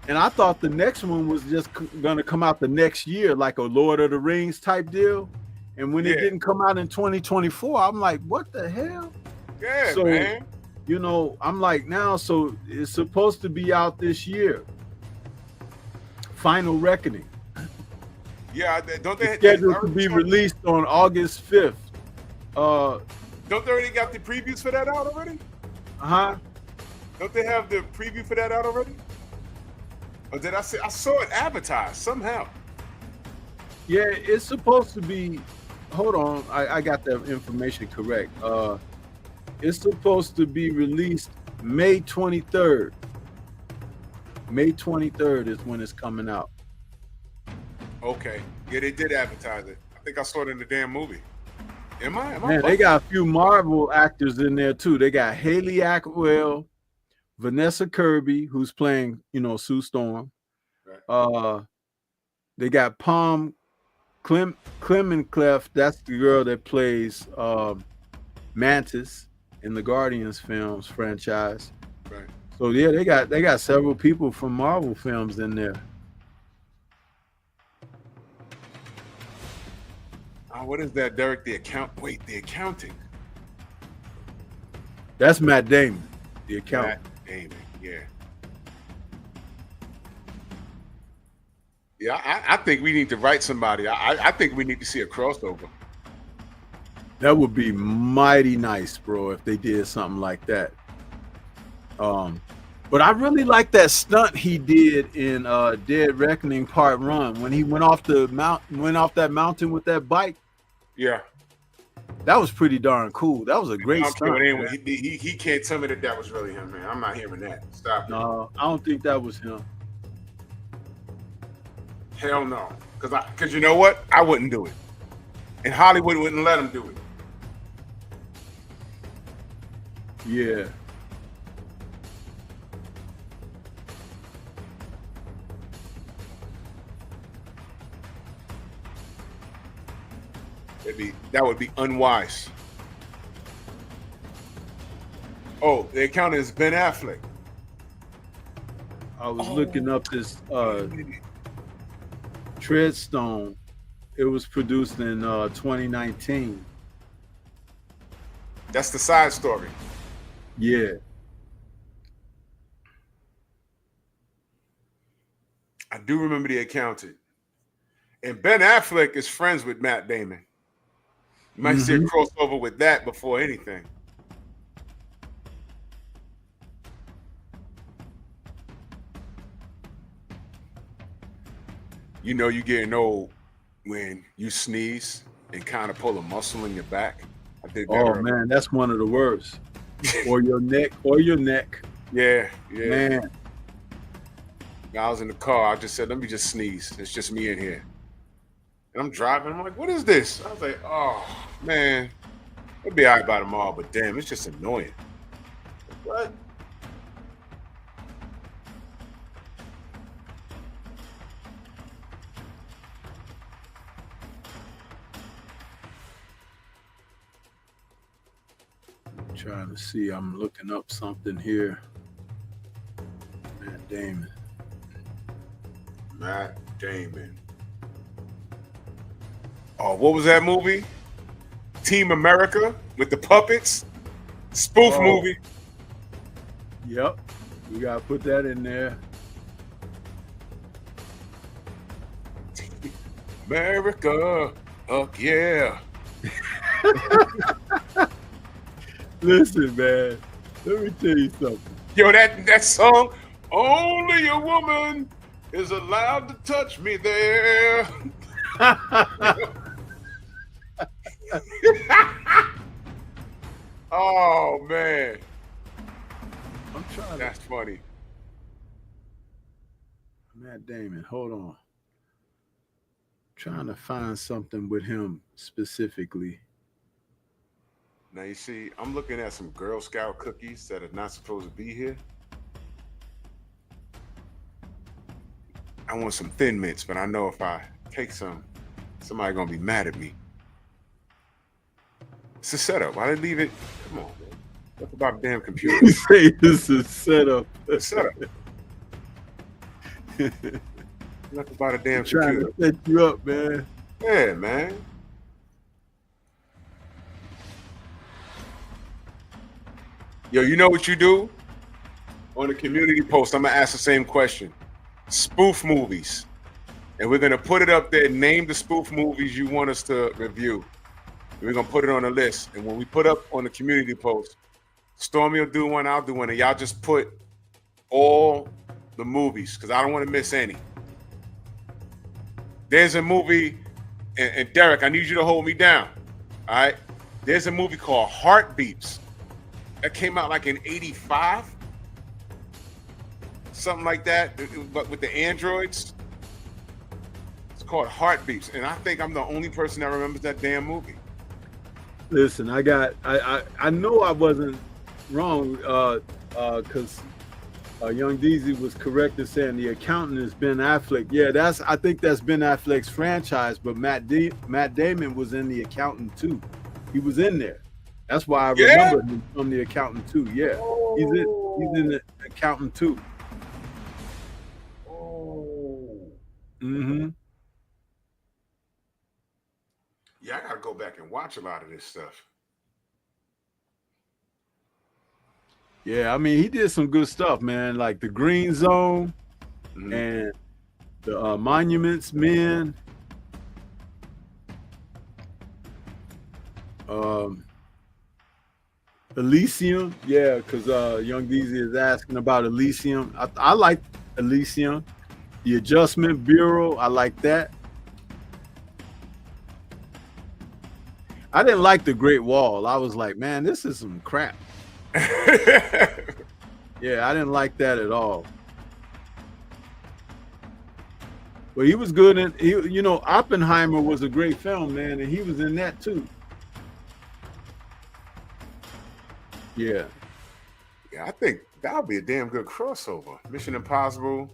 And I thought the next one was just going to come out the next year, like a Lord of the Rings type deal. And when it didn't come out in 2024, I'm like, what the hell? Yeah, So, man. you know, I'm like, now, so it's supposed to be out this year. Final Reckoning. Yeah, don't they? Scheduled to be released on August 5th. Don't they already got the previews for that out already? Don't they have the preview for that out already? Or did I say I saw it advertised somehow? Yeah, it's supposed to be. Hold on, I got that information correct. It's supposed to be released May 23rd. May 23rd is when it's coming out. Okay. Yeah, they did advertise it. I think I saw it in the damn movie. Am I? Man, they got a few Marvel actors in there too. They got Haley Atwell, Vanessa Kirby, who's playing, you know, Sue Storm. Right. They got Palm Clemenclef. That's the girl that plays Mantis in the Guardians films franchise. Right. So yeah, they got several people from Marvel films in there. What is that, Derek? The accounting. That's Matt Damon, the accountant. Matt Damon, yeah. Yeah, I think we need to write somebody. I think we need to see a crossover. That would be mighty nice, bro, if they did something like that. But I really like that stunt he did in Dead Reckoning Part 1 when he went off that mountain with that bike. Yeah, that was pretty darn cool. That was a great stunt. He can't tell me that was really him, man. I'm not hearing that. Stop. No, I don't think that was him. Hell no, because you know what? I wouldn't do it, and Hollywood wouldn't let him do it. Yeah. That would be unwise. Oh, the accountant is Ben Affleck. I was looking up this Treadstone. It was produced in 2019. That's the side story. Yeah. I do remember the accountant. And Ben Affleck is friends with Matt Damon. You might see a crossover with that before anything. You know you're getting old when you sneeze and kind of pull a muscle in your back. I did that earlier. Man, that's one of the worst. or your neck. Yeah. Man. I was in the car. I just said, let me just sneeze. It's just me in here. And I'm driving. I'm like, what is this? I was like, oh, man. It'll be all right by tomorrow, but damn, it's just annoying. What? I'm trying to see. I'm looking up something here. Matt Damon. Oh, what was that movie? Team America with the puppets? Spoof movie. Yep. We gotta put that in there. America. Fuck yeah. Listen, man. Let me tell you something. Yo, that song, Only a Woman is Allowed to Touch Me There. Oh, man. I'm trying. That's funny. Matt Damon, hold on. Trying to find something with him specifically. Now you see, I'm looking at some Girl Scout cookies that are not supposed to be here. I want some Thin Mints, but I know if I take some, somebody's gonna be mad at me. It's a setup. Why they leave it? Come on, man. What about the damn computer? You say this is setup. It's setup. Nothing about a damn trying computer. to set you up, man. Yeah, man. Yo, you know what you do? On the community post, I'm gonna ask the same question. Spoof movies. And we're gonna put it up there, name the spoof movies you want us to review. And we're gonna put it on a list. And when we put up on the community post, Stormy will do one, I'll do one, and y'all just put all the movies, because I don't want to miss any. There's a movie, and Derek, I need you to hold me down. All right. There's a movie called Heartbeats that came out like in '85, something like that, but with the androids. It's called Heartbeats, and I think I'm the only person that remembers that damn movie. Listen, I know I wasn't wrong, because Young DZ was correct in saying the accountant is Ben Affleck. Yeah, I think that's Ben Affleck's franchise, but Matt Damon was in the accountant too. He was in there. That's why I remember him from the accountant too. Yeah, he's in the accountant too. Mm-hmm. Yeah, I gotta go back and watch a lot of this stuff. Yeah, I mean, he did some good stuff, man, like the Green Zone and the Monuments Men. Elysium, yeah, because Young DZ is asking about Elysium. I like Elysium. The Adjustment Bureau, I like that. I didn't like The Great Wall. I was like, man, this is some crap. Yeah, I didn't like that at all. But he was good in, you know, Oppenheimer was a great film, man, and he was in that too. Yeah. Yeah, I think that would be a damn good crossover. Mission Impossible.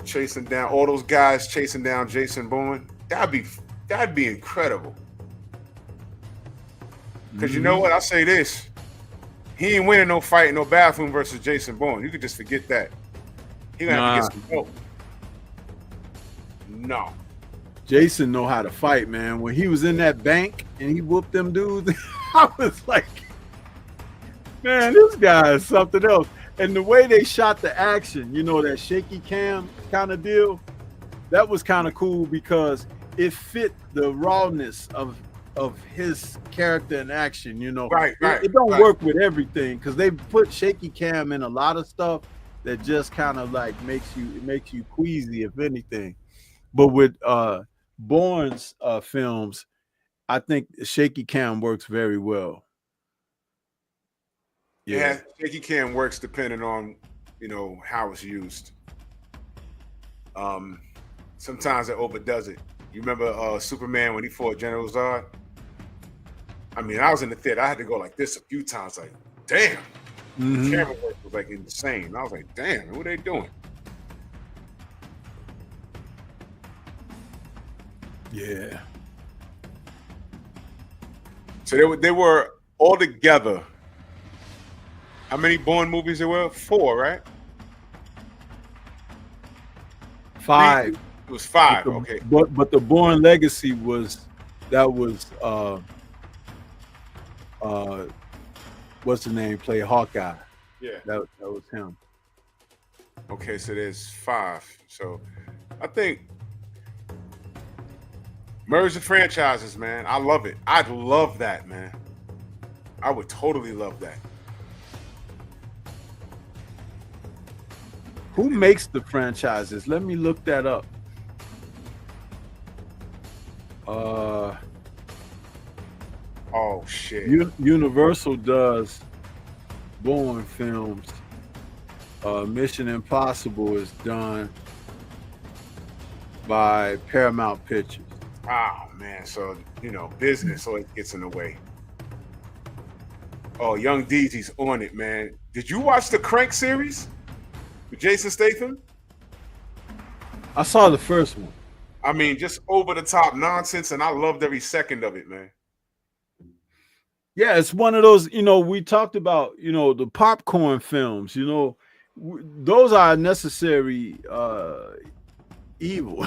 Chasing down all those guys, chasing down Jason Bourne. That'd be incredible. Because you know what? I'll say this. He ain't winning no fight in no bathroom versus Jason Bourne. You could just forget that. He gonna have to get some help. No. Jason know how to fight, man. When he was in that bank and he whooped them dudes, I was like, man, this guy is something else. And the way they shot the action, you know, that shaky cam kind of deal, that was kind of cool because it fit the rawness of his character in action, you know. Right. It don't work with everything because they put shaky cam in a lot of stuff that just kind of like makes you queasy, if anything. But with Bourne's films, I think shaky cam works very well. Yeah, shaky cam works depending on, you know, how it's used. Sometimes it overdoes it. You remember Superman when he fought General Zod? I mean, I was in the theater. I had to go like this a few times. Like, damn. The camera work was like insane. I was like, damn, what are they doing? Yeah. So they were all together. How many Bourne movies there were? 4, right? 5. It was 5. But Okay. But the Bourne Legacy was what's the name? Play Hawkeye. Yeah. That was him. Okay, so there's 5. So I think merge the franchises, man. I love it. I'd love that, man. I would totally love that. Who makes the franchises? Let me look that up. Oh shit. Universal does Bourne films. Mission Impossible is done by Paramount Pictures. Oh man, so you know, business always gets in the way. Oh, Young DZ's on it, man. Did you watch the Crank series with Jason Statham? I saw the first one. I mean, just over the top nonsense, and I loved every second of it, man. Yeah, it's one of those, you know, we talked about, you know, the popcorn films, you know, those are necessary evil,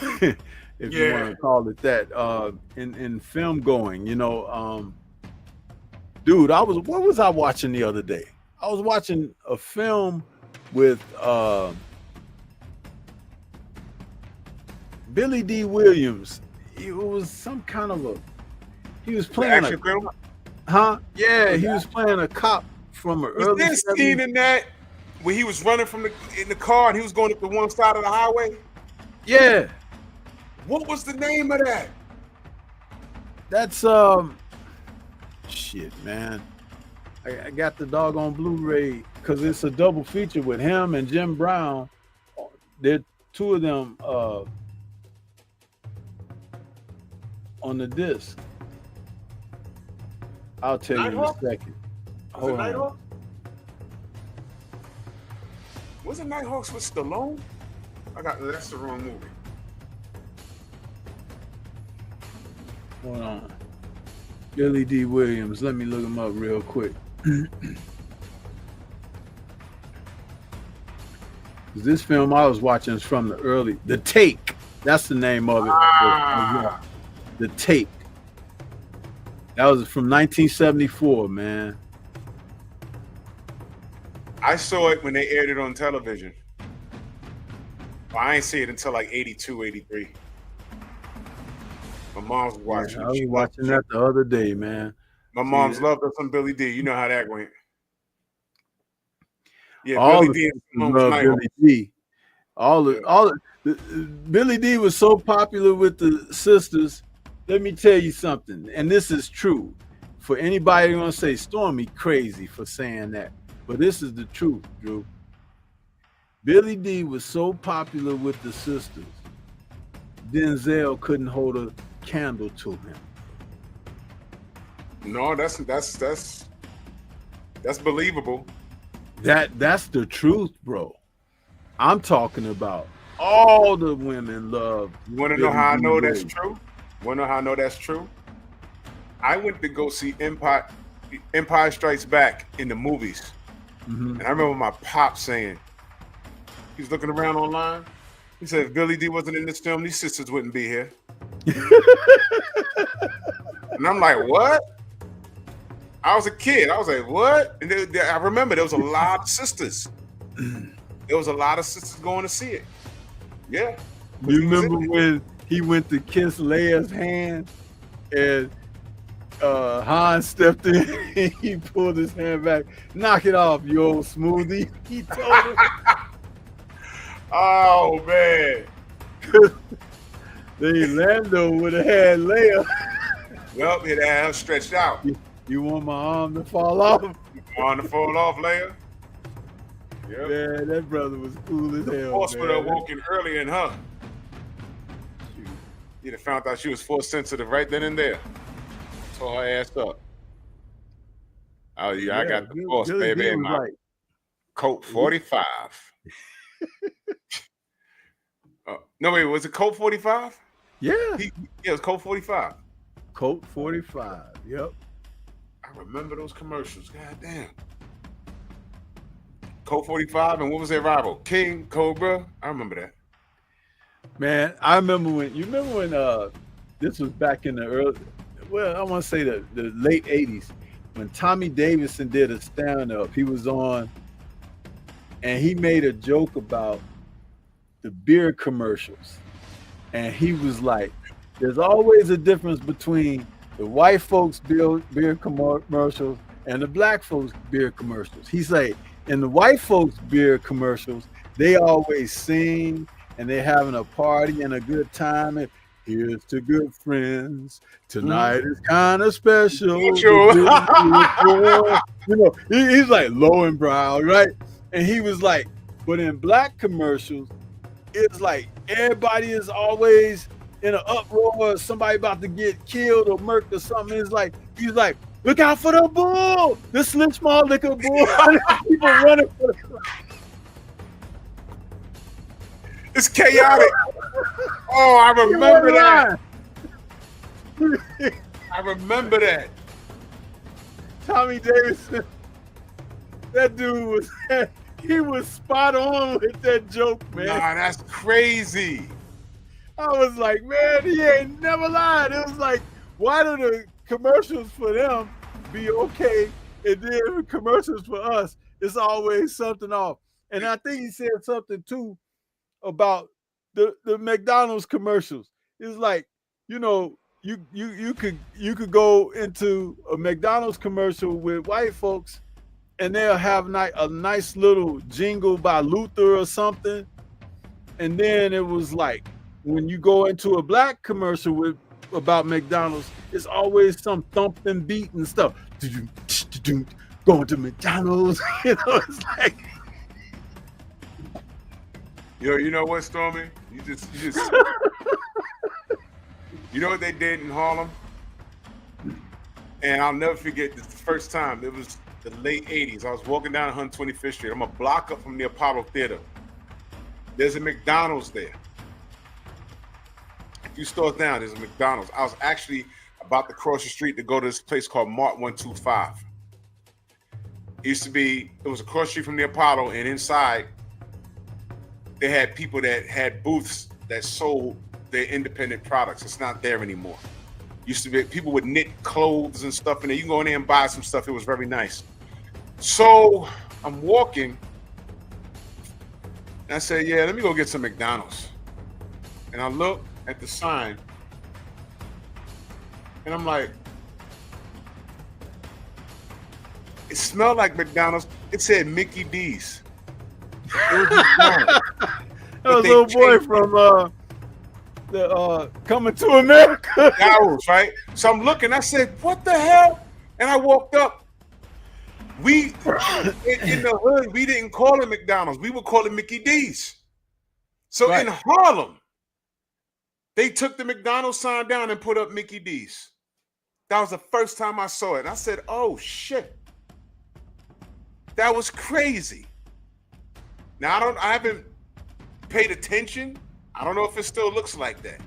if you want to call it that, in film going, you know. Dude, what was I watching the other day? I was watching a film with Billy D. Williams. It was some kind of he was playing action film? Yeah, he was playing a cop from an early. Was there a scene in that where he was running in the car and he was going up the one side of the highway? Yeah. What was the name of that? That's shit, man. I got the doggone Blu-ray because it's a double feature with him and Jim Brown. They're two of them on the disc. I'll tell you in a second. Hold on. Was it Nighthawks with Stallone? That's the wrong movie. Hold on. Billy D. Williams. Let me look him up real quick. This film I was watching is from The Take. That's the name of it. The Take. That was from 1974, man. I saw it when they aired it on television. Well, I ain't see it until like 82, 83. My mom's watching. I was watching that the other day, man. My mom's loved us on Billy D. You know how that went. Yeah, All Billy D. love Billy D. Billy D. was so popular with the sisters. Let me tell you something, and this is true. For anybody who wants to say Stormy crazy for saying that, but this is the truth, Drew. Billy D. was so popular with the sisters, Denzel couldn't hold a candle to him. No, that's believable. That's the truth, bro. I'm talking about all the women love. You want to know how I know that's true? Want to know how I know that's true? I went to go see Empire Strikes Back in the movies. And I remember my pop saying, he's looking around online. He said, if Billy D wasn't in this film, these sisters wouldn't be here. And I'm like, what? I was a kid. I was like, what? And I remember there was a lot of sisters. There was a lot of sisters going to see it. Yeah. You remember when he went to kiss Leia's hand and Han stepped in and he pulled his hand back. Knock it off, you old smoothie. He told him. Oh, man. Then Lando would have had Leia. Well, it had stretched out. You want my arm to fall off? Arm to fall off, Leia? Yep. Yeah, that brother was cool as hell. The force would have woken early in her. You'd have found out she was force sensitive right then and there. Tore her ass up. Oh yeah, I got the force, baby, in my Colt 45. No, wait, was it Colt 45? Yeah. It was Colt 45. Colt 45, yep. I remember those commercials, god damn. Colt 45, and what was their rival? King, Cobra. I remember that. Man, I remember when this was back in the early, well, I want to say the late 80s, when Tommy Davidson did a stand-up. He was on, and he made a joke about the beer commercials. And he was like, there's always a difference between the white folks beer commercials and the black folks beer commercials. He's like, in the white folks beer commercials, they always sing and they're having a party and a good time. And here's to good friends. Tonight is kind of special. You know, he's like low and brow, right? And he was like, but in black commercials, it's like everybody is always in an uproar or somebody about to get killed or murked or something. It's like, he's like, look out for the bull, the Slim Small Liquor Bull. People running for the It's chaotic. Oh, I remember that. I remember that. Tommy Davidson, that dude he was spot on with that joke, man. Nah, that's crazy. I was like, man, he ain't never lied. It was like, why do the commercials for them be okay, and then commercials for us, it's always something off. And I think he said something too about the McDonald's commercials. It's like, you know, you could go into a McDonald's commercial with white folks, and they'll have a nice little jingle by Luther or something. And then it was like when you go into a black commercial about McDonald's, it's always some thumping beat and stuff. Going to McDonald's, you know, it's like. Yo, you know what, Stormy? You just you know what they did in Harlem? And I'll never forget this, the first time. It was the late 80s. I was walking down 125th Street. I'm a block up from the Apollo Theater. There's a McDonald's there. A few stores down, there's a McDonald's. I was actually about to cross the street to go to this place called Mart 125. It was across the street from the Apollo, and inside they had people that had booths that sold their independent products. It's not there anymore. Used to be people would knit clothes and stuff in there. You can go in there and buy some stuff. It was very nice. So I'm walking, and I said, yeah, let me go get some McDonald's. And I look at the sign, and I'm like, it smelled like McDonald's. It said Mickey D's. It was that was a little boy from the Coming to America. Arrows, right? So I'm looking, I said, what the hell? And I walked up. We in the hood, we didn't call it McDonald's. We would call it Mickey D's. So in Harlem, they took the McDonald's sign down and put up Mickey D's. That was the first time I saw it. And I said, oh shit. That was crazy. Now I haven't paid attention. I don't know if it still looks like that.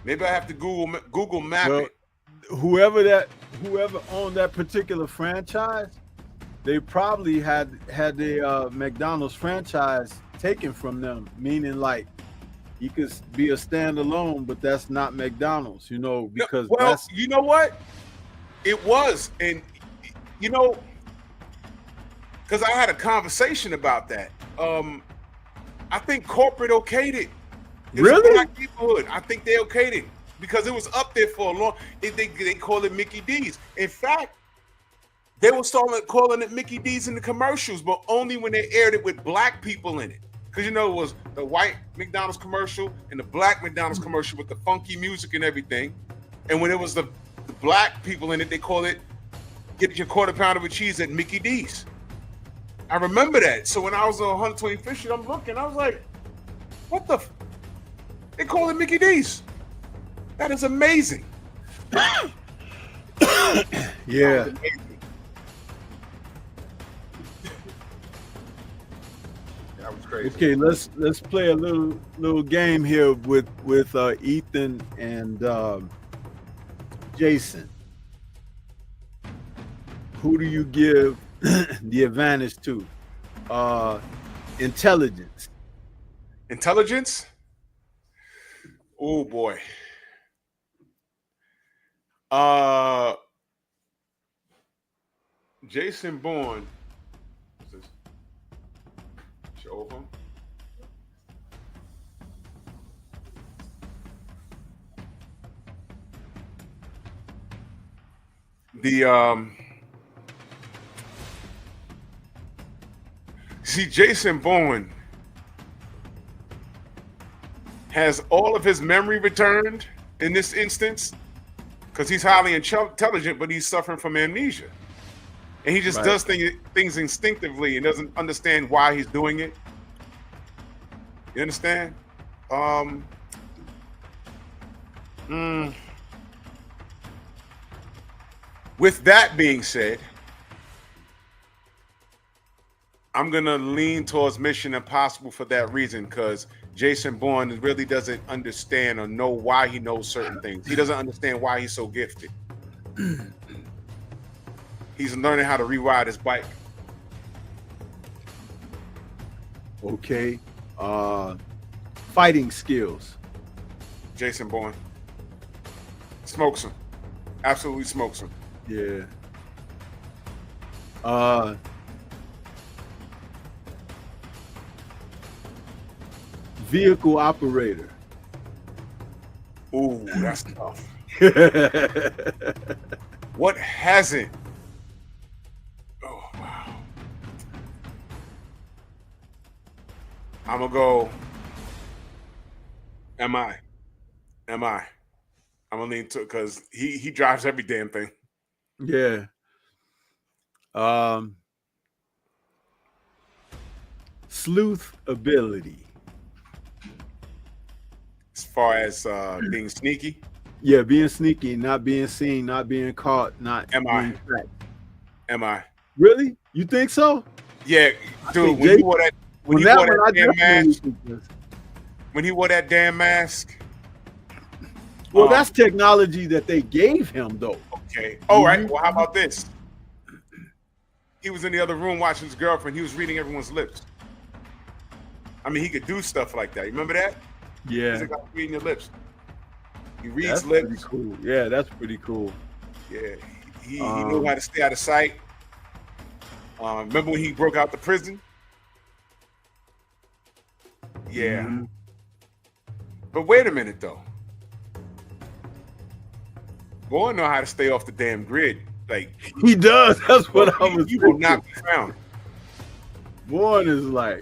Maybe I have to Google map it. Whoever owned that particular franchise, they probably had the McDonald's franchise taken from them, meaning like you could be a standalone, but that's not McDonald's, you know, because you know what? It was, and you know, because I had a conversation about that. I think corporate okayed it. Really? Black neighborhood. I think they okayed it because it was up there for a long. They call it Mickey D's. In fact, they were calling it Mickey D's in the commercials, but only when they aired it with black people in it. Because you know it was the white McDonald's commercial and the black McDonald's commercial with the funky music and everything. And when it was the black people in it, they called it "Get your quarter pounder with cheese" at Mickey D's. I remember that. So when I was on 125th Street, I'm looking, I was like, what the? They call it Mickey D's. That is amazing. Yeah. That was amazing. That was crazy. Okay, let's play a little game here with Ethan and Jason. Who do you give the advantage to? Intelligence. Intelligence? Oh boy. Jason Bourne. Is this show over? See, Jason Bourne has all of his memory returned in this instance because he's highly intelligent, but he's suffering from amnesia. And he just does things instinctively and doesn't understand why he's doing it. You understand? With that being said, I'm going to lean towards Mission Impossible for that reason, because Jason Bourne really doesn't understand or know why he knows certain things. He doesn't understand why he's so gifted. He's learning how to rewrite his bike. Okay. Fighting skills. Jason Bourne. Smokes him. Absolutely smokes him. Yeah. Vehicle operator. Ooh, that's tough. What hasn't? Oh wow. I'm gonna go. Am I? I'm gonna lean to because he drives every damn thing. Yeah. Sleuth ability. As far as being sneaky. Yeah, being sneaky, not being seen, not being caught, not Am I? being tracked. Am I? Really? You think so? Yeah, dude. When Jay- he wore that, when he that wore one, I that damn definitely mask, think this. when he wore that damn mask. Well, that's technology that they gave him, though. Okay. All right. Well, how about this? He was in the other room watching his girlfriend. He was reading everyone's lips. I mean, he could do stuff like that. You remember that? Yeah. He's like, I'm reading your lips. He reads That's lips. pretty cool. Yeah, that's pretty cool. Yeah. He knew how to stay out of sight. Remember when he broke out the prison? Yeah. Mm-hmm. But wait a minute, though. Bourne know how to stay off the damn grid. Like He does. That's what I was He will thinking. not be found. Bourne is like,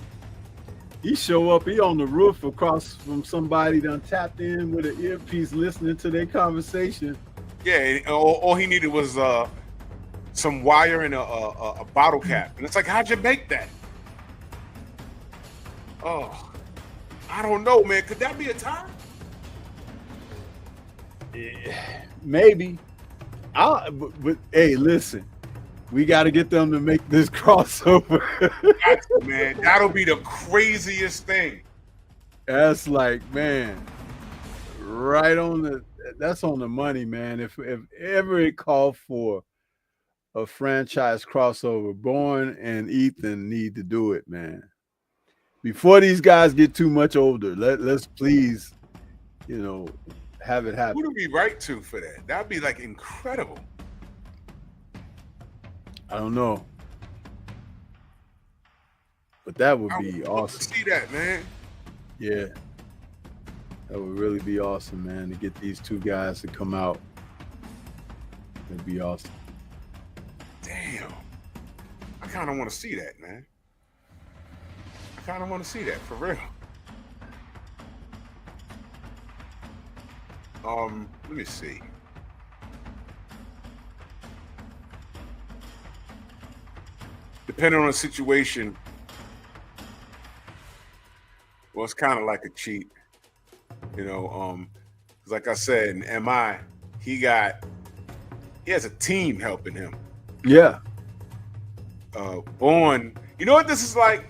he show up, he on the roof across from somebody done tapped in with an earpiece listening to their conversation. Yeah, and all he needed was some wire and a bottle cap. And it's like, how'd you make that? Oh, I don't know, man. Could that be a tie? Maybe. But hey, listen, we got to get them to make this crossover. Man, that'll be the craziest thing. That's like, man, right on the, that's on the money, man. If ever it called for a franchise crossover, Bourne and Ethan need to do it, man. Before these guys get too much older, let's please, have it happen. Who do we write to for that? That'd be like incredible. I don't know, but that would be I would awesome. see that, man. Yeah, that would really be awesome, man. To get these two guys to come out, it'd be awesome. Damn. I kind of want to see that, man. I kind of want to see that for real. Let me see. Depending on the situation, well, it's kind of like a cheat, like I said, in MI, he has a team helping him. Yeah. Bourne, you know what this is like?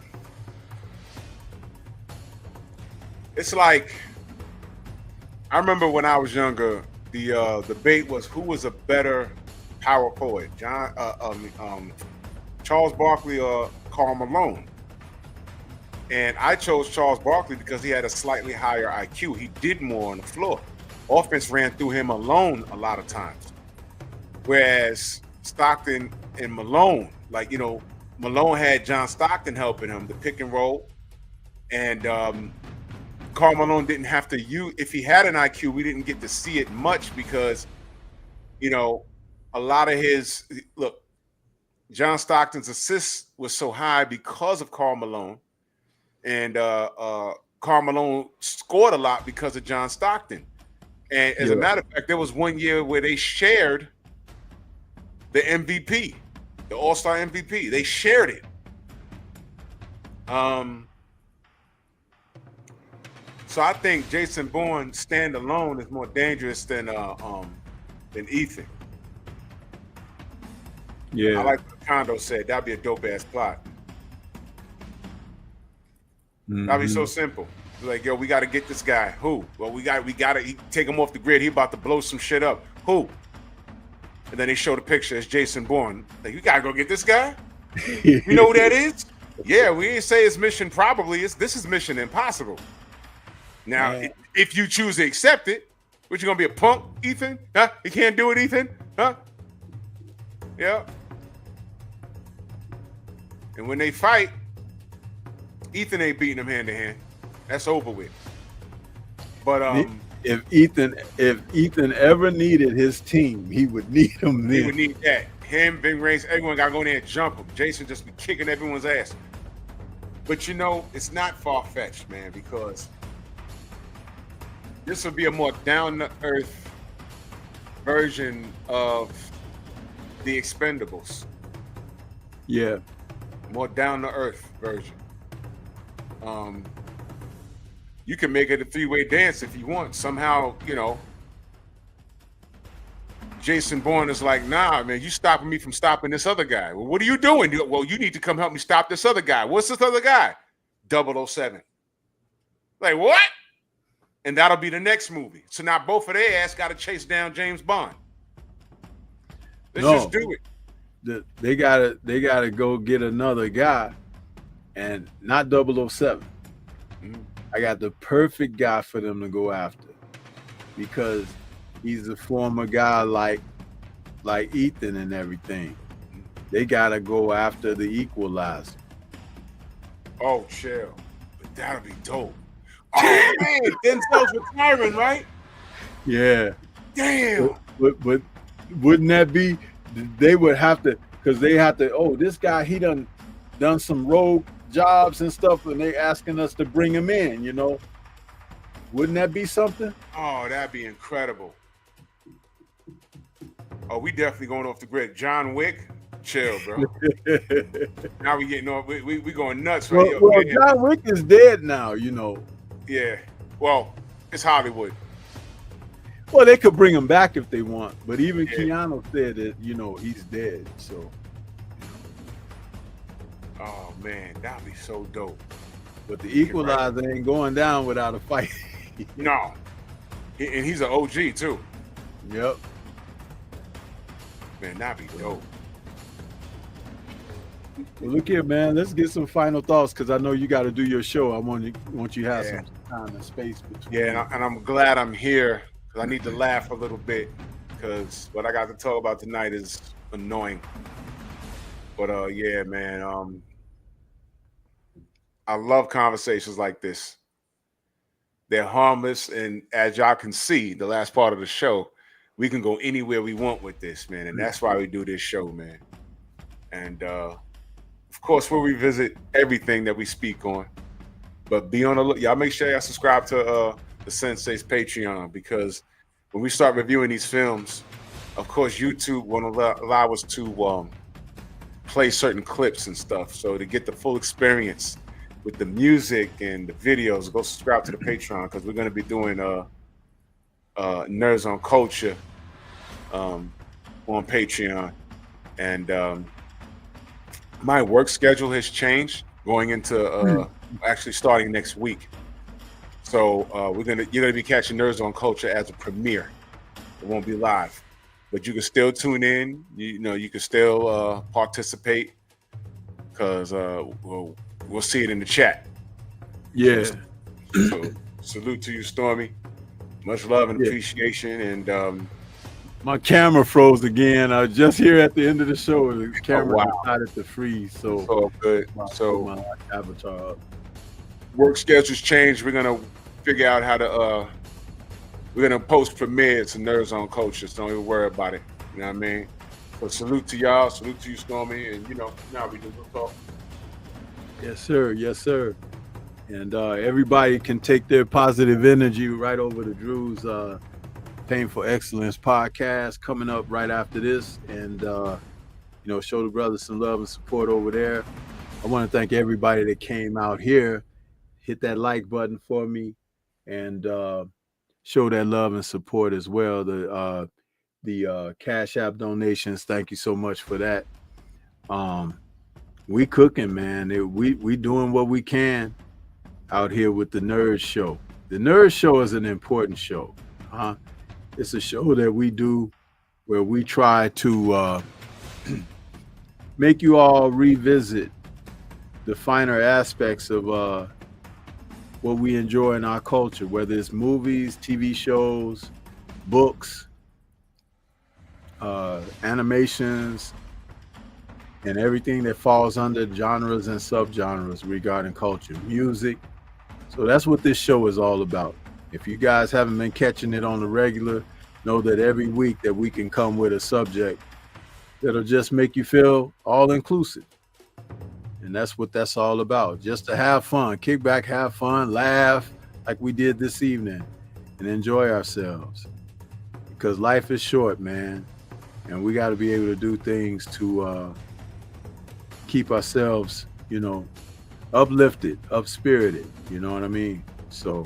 It's like, I remember when I was younger, the debate was who was a better power forward, Charles Barkley or Karl Malone. And I chose Charles Barkley because he had a slightly higher IQ. He did more on the floor. Offense ran through him alone a lot of times. Whereas Stockton and Malone, Malone had John Stockton helping him, the pick and roll. And Karl Malone didn't have to use, if he had an IQ, we didn't get to see it much because, a lot of his, John Stockton's assists was so high because of Karl Malone. And Karl Malone scored a lot because of John Stockton. And as a matter of fact, there was one year where they shared the MVP, the All-Star MVP. They shared it. So I think Jason Bourne standalone is more dangerous than Ethan. Yeah. I like what Kondo said. That'd be a dope ass plot. That'd be so simple. Like, yo, we got to get this guy. Who? Well, we got to take him off the grid. He about to blow some shit up. Who? And then they show the picture as Jason Bourne. Like, you got to go get this guy? You know who that is? Yeah, we ain't say it's mission probably. This is mission impossible. Now, if you choose to accept it, what, you going to be a punk, Ethan? Huh? You can't do it, Ethan? Huh? Yeah. And when they fight, Ethan ain't beating him hand to hand. That's over with. But if Ethan ever needed his team, he would need him then. He would need that. Him, Ving Rhames, everyone got to go in there and jump him. Jason just be kicking everyone's ass. But you know, it's not far-fetched, man, because this will be a more down-to-earth version of the Expendables. Yeah. More down-to-earth version. You can make it a three-way dance if you want. Somehow, you know, Jason Bourne is like, nah, man, you stopping me from stopping this other guy. Well, what are you doing? Well, you need to come help me stop this other guy. What's this other guy? 007. Like, what? And that'll be the next movie. So now both of their ass got to chase down James Bond. Let's just do it. They gotta go get another guy, and not 007. I got the perfect guy for them to go after, because he's a former guy like Ethan and everything. They gotta go after the Equalizer. Oh, chill. But that'll be dope. Oh man, Denzel's retiring, right? Yeah. Damn. But wouldn't that be? They would have to, because they have to. Oh, this guy, he done some rogue jobs and stuff, and they asking us to bring him in. You know, wouldn't that be something? Oh, that'd be incredible. Oh, we definitely going off the grid. John Wick, chill, bro. Now we getting off. We going nuts right here. Well, John Wick is dead now. You know. Yeah. Well, it's Hollywood. Well, they could bring him back if they want, but even Keanu said that, you know, he's dead. So. Oh man, that'd be so dope. But the Equalizer ain't going down without a fight. No. And he's an OG too. Yep. Man, that'd be dope. Well, look here, man. Let's get some final thoughts, because I know you got to do your show. I want you to have some time and space between. Yeah, and I'm glad I'm here, because I need to laugh a little bit, because what I got to talk about tonight is annoying. But yeah, man. I love conversations like this. They're harmless, and as y'all can see, the last part of the show, we can go anywhere we want with this, man, and that's why we do this show, man. And of course, we'll revisit everything that we speak on, but be on the look. Y'all make sure y'all subscribe to the Sensei's Patreon, because when we start reviewing these films, of course, YouTube won't allow us to play certain clips and stuff. So to get the full experience with the music and the videos, go subscribe to the Patreon, because we're going to be doing Nerds on Culture on Patreon. And my work schedule has changed going into actually starting next week. So you're gonna be catching Nerds on Culture as a premiere. It won't be live, but you can still tune in. You know, you can still participate, because we'll see it in the chat. Yeah. So salute to you, Stormy. Much love and appreciation. And my camera froze again. I was just here at the end of the show. The camera decided to freeze. So it's all good. So my avatar up. Work schedules change. We're gonna figure out how to we're gonna post premieres and Nerds on Culture, so don't even worry about it. You know what I mean? So salute to y'all, salute to you, Stormy, and you know, now we do we'll talk. Yes, sir. Yes, sir. And everybody can take their positive energy right over to Drew's Painful Excellence podcast coming up right after this, and you know, show the brothers some love and support over there. I want to thank everybody that came out here. Hit that like button for me, and show that love and support as well. The Cash App donations, thank you so much for that. We cooking, man. We doing what we can out here with the Nerd Show. The Nerd Show is an important show. It's a show that we do where we try to make you all revisit the finer aspects of what we enjoy in our culture, whether it's movies, TV shows, books, animations, and everything that falls under genres and subgenres regarding culture, music. So that's what this show is all about. If you guys haven't been catching it on the regular, know that every week that we can come with a subject that'll just make you feel all inclusive. And that's what that's all about. Just to have fun, kick back, have fun, laugh like we did this evening, and enjoy ourselves. Because life is short, man. And we got to be able to do things to keep ourselves, uplifted, up-spirited. You know what I mean? So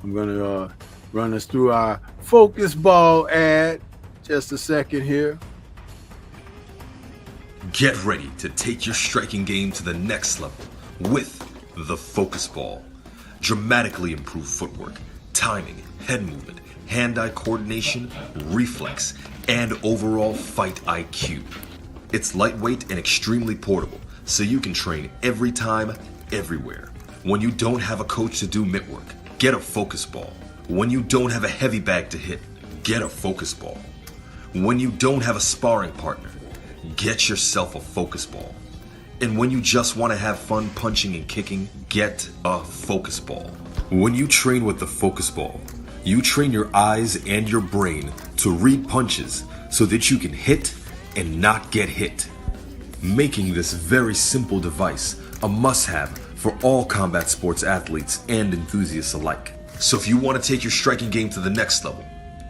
I'm going to run us through our Focus Ball ad. Just a second here. Get ready to take your striking game to the next level with the Focus Ball. Dramatically improved footwork, timing, head movement, hand-eye coordination, reflex, and overall fight IQ. It's lightweight and extremely portable, so you can train every time, everywhere. When you don't have a coach to do mitt work, get a Focus Ball. When you don't have a heavy bag to hit, get a Focus Ball. When you don't have a sparring partner, get yourself a Focus Ball. And when you just want to have fun punching and kicking, get a Focus Ball. When you train with the Focus Ball, you train your eyes and your brain to read punches so that you can hit and not get hit, making this very simple device a must-have for all combat sports athletes and enthusiasts alike. So if you want to take your striking game to the next level,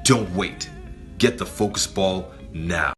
don't wait. Get the Focus Ball now.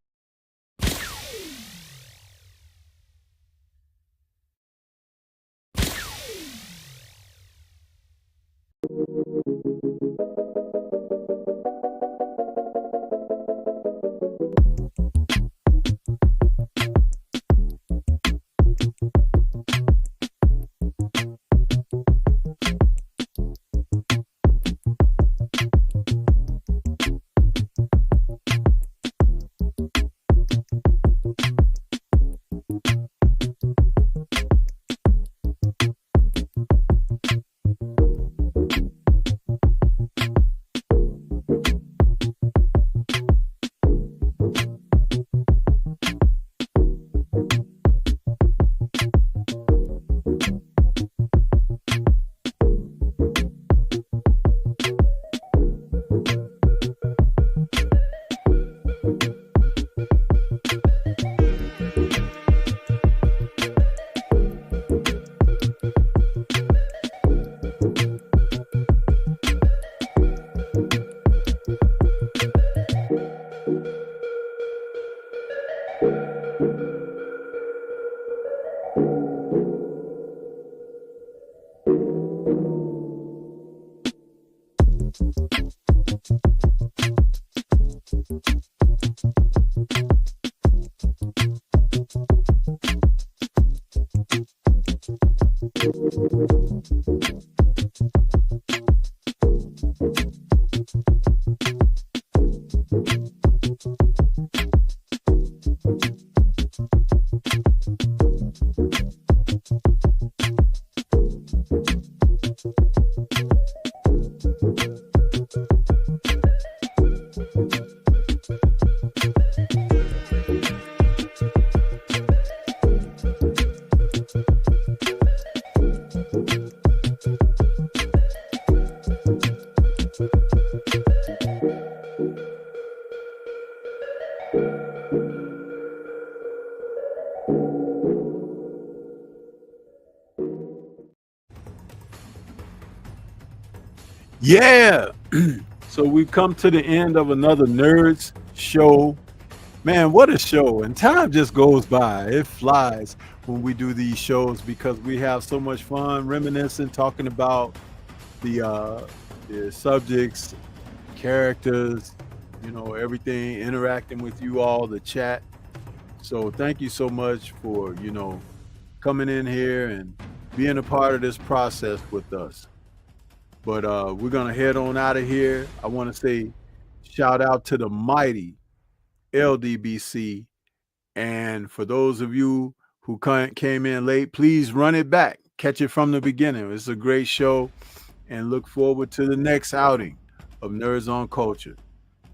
Yeah. So we've come to the end of another Nerds show. Man, what a show. And time just goes by. It flies when we do these shows because we have so much fun reminiscing, talking about the subjects, characters, everything, interacting with you all, the chat. So thank you so much for, coming in here and being a part of this process with us. But we're going to head on out of here. I want to say shout out to the mighty LDBC. And for those of you who came in late, please run it back. Catch it from the beginning. It's a great show. And look forward to the next outing of Nerds on Culture.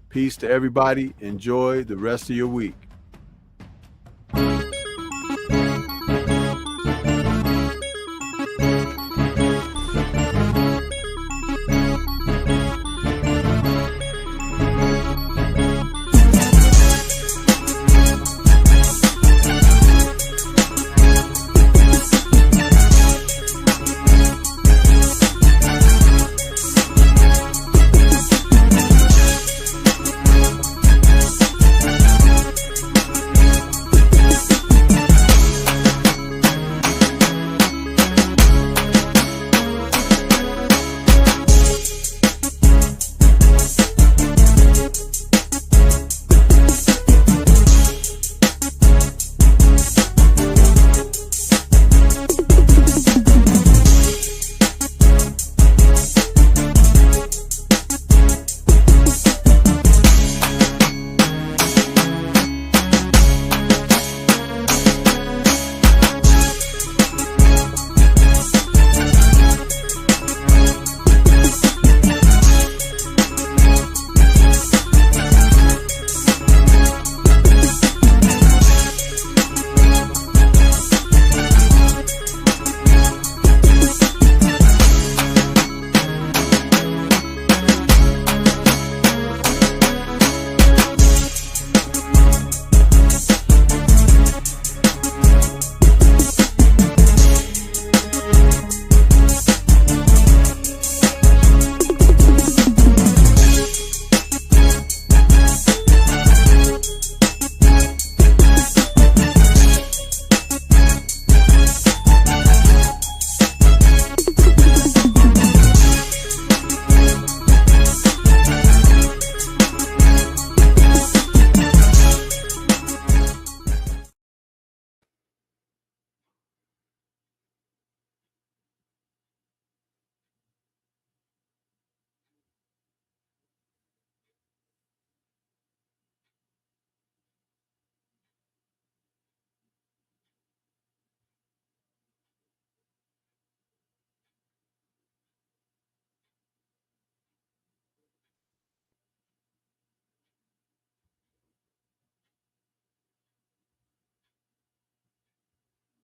Peace to everybody. Enjoy the rest of your week.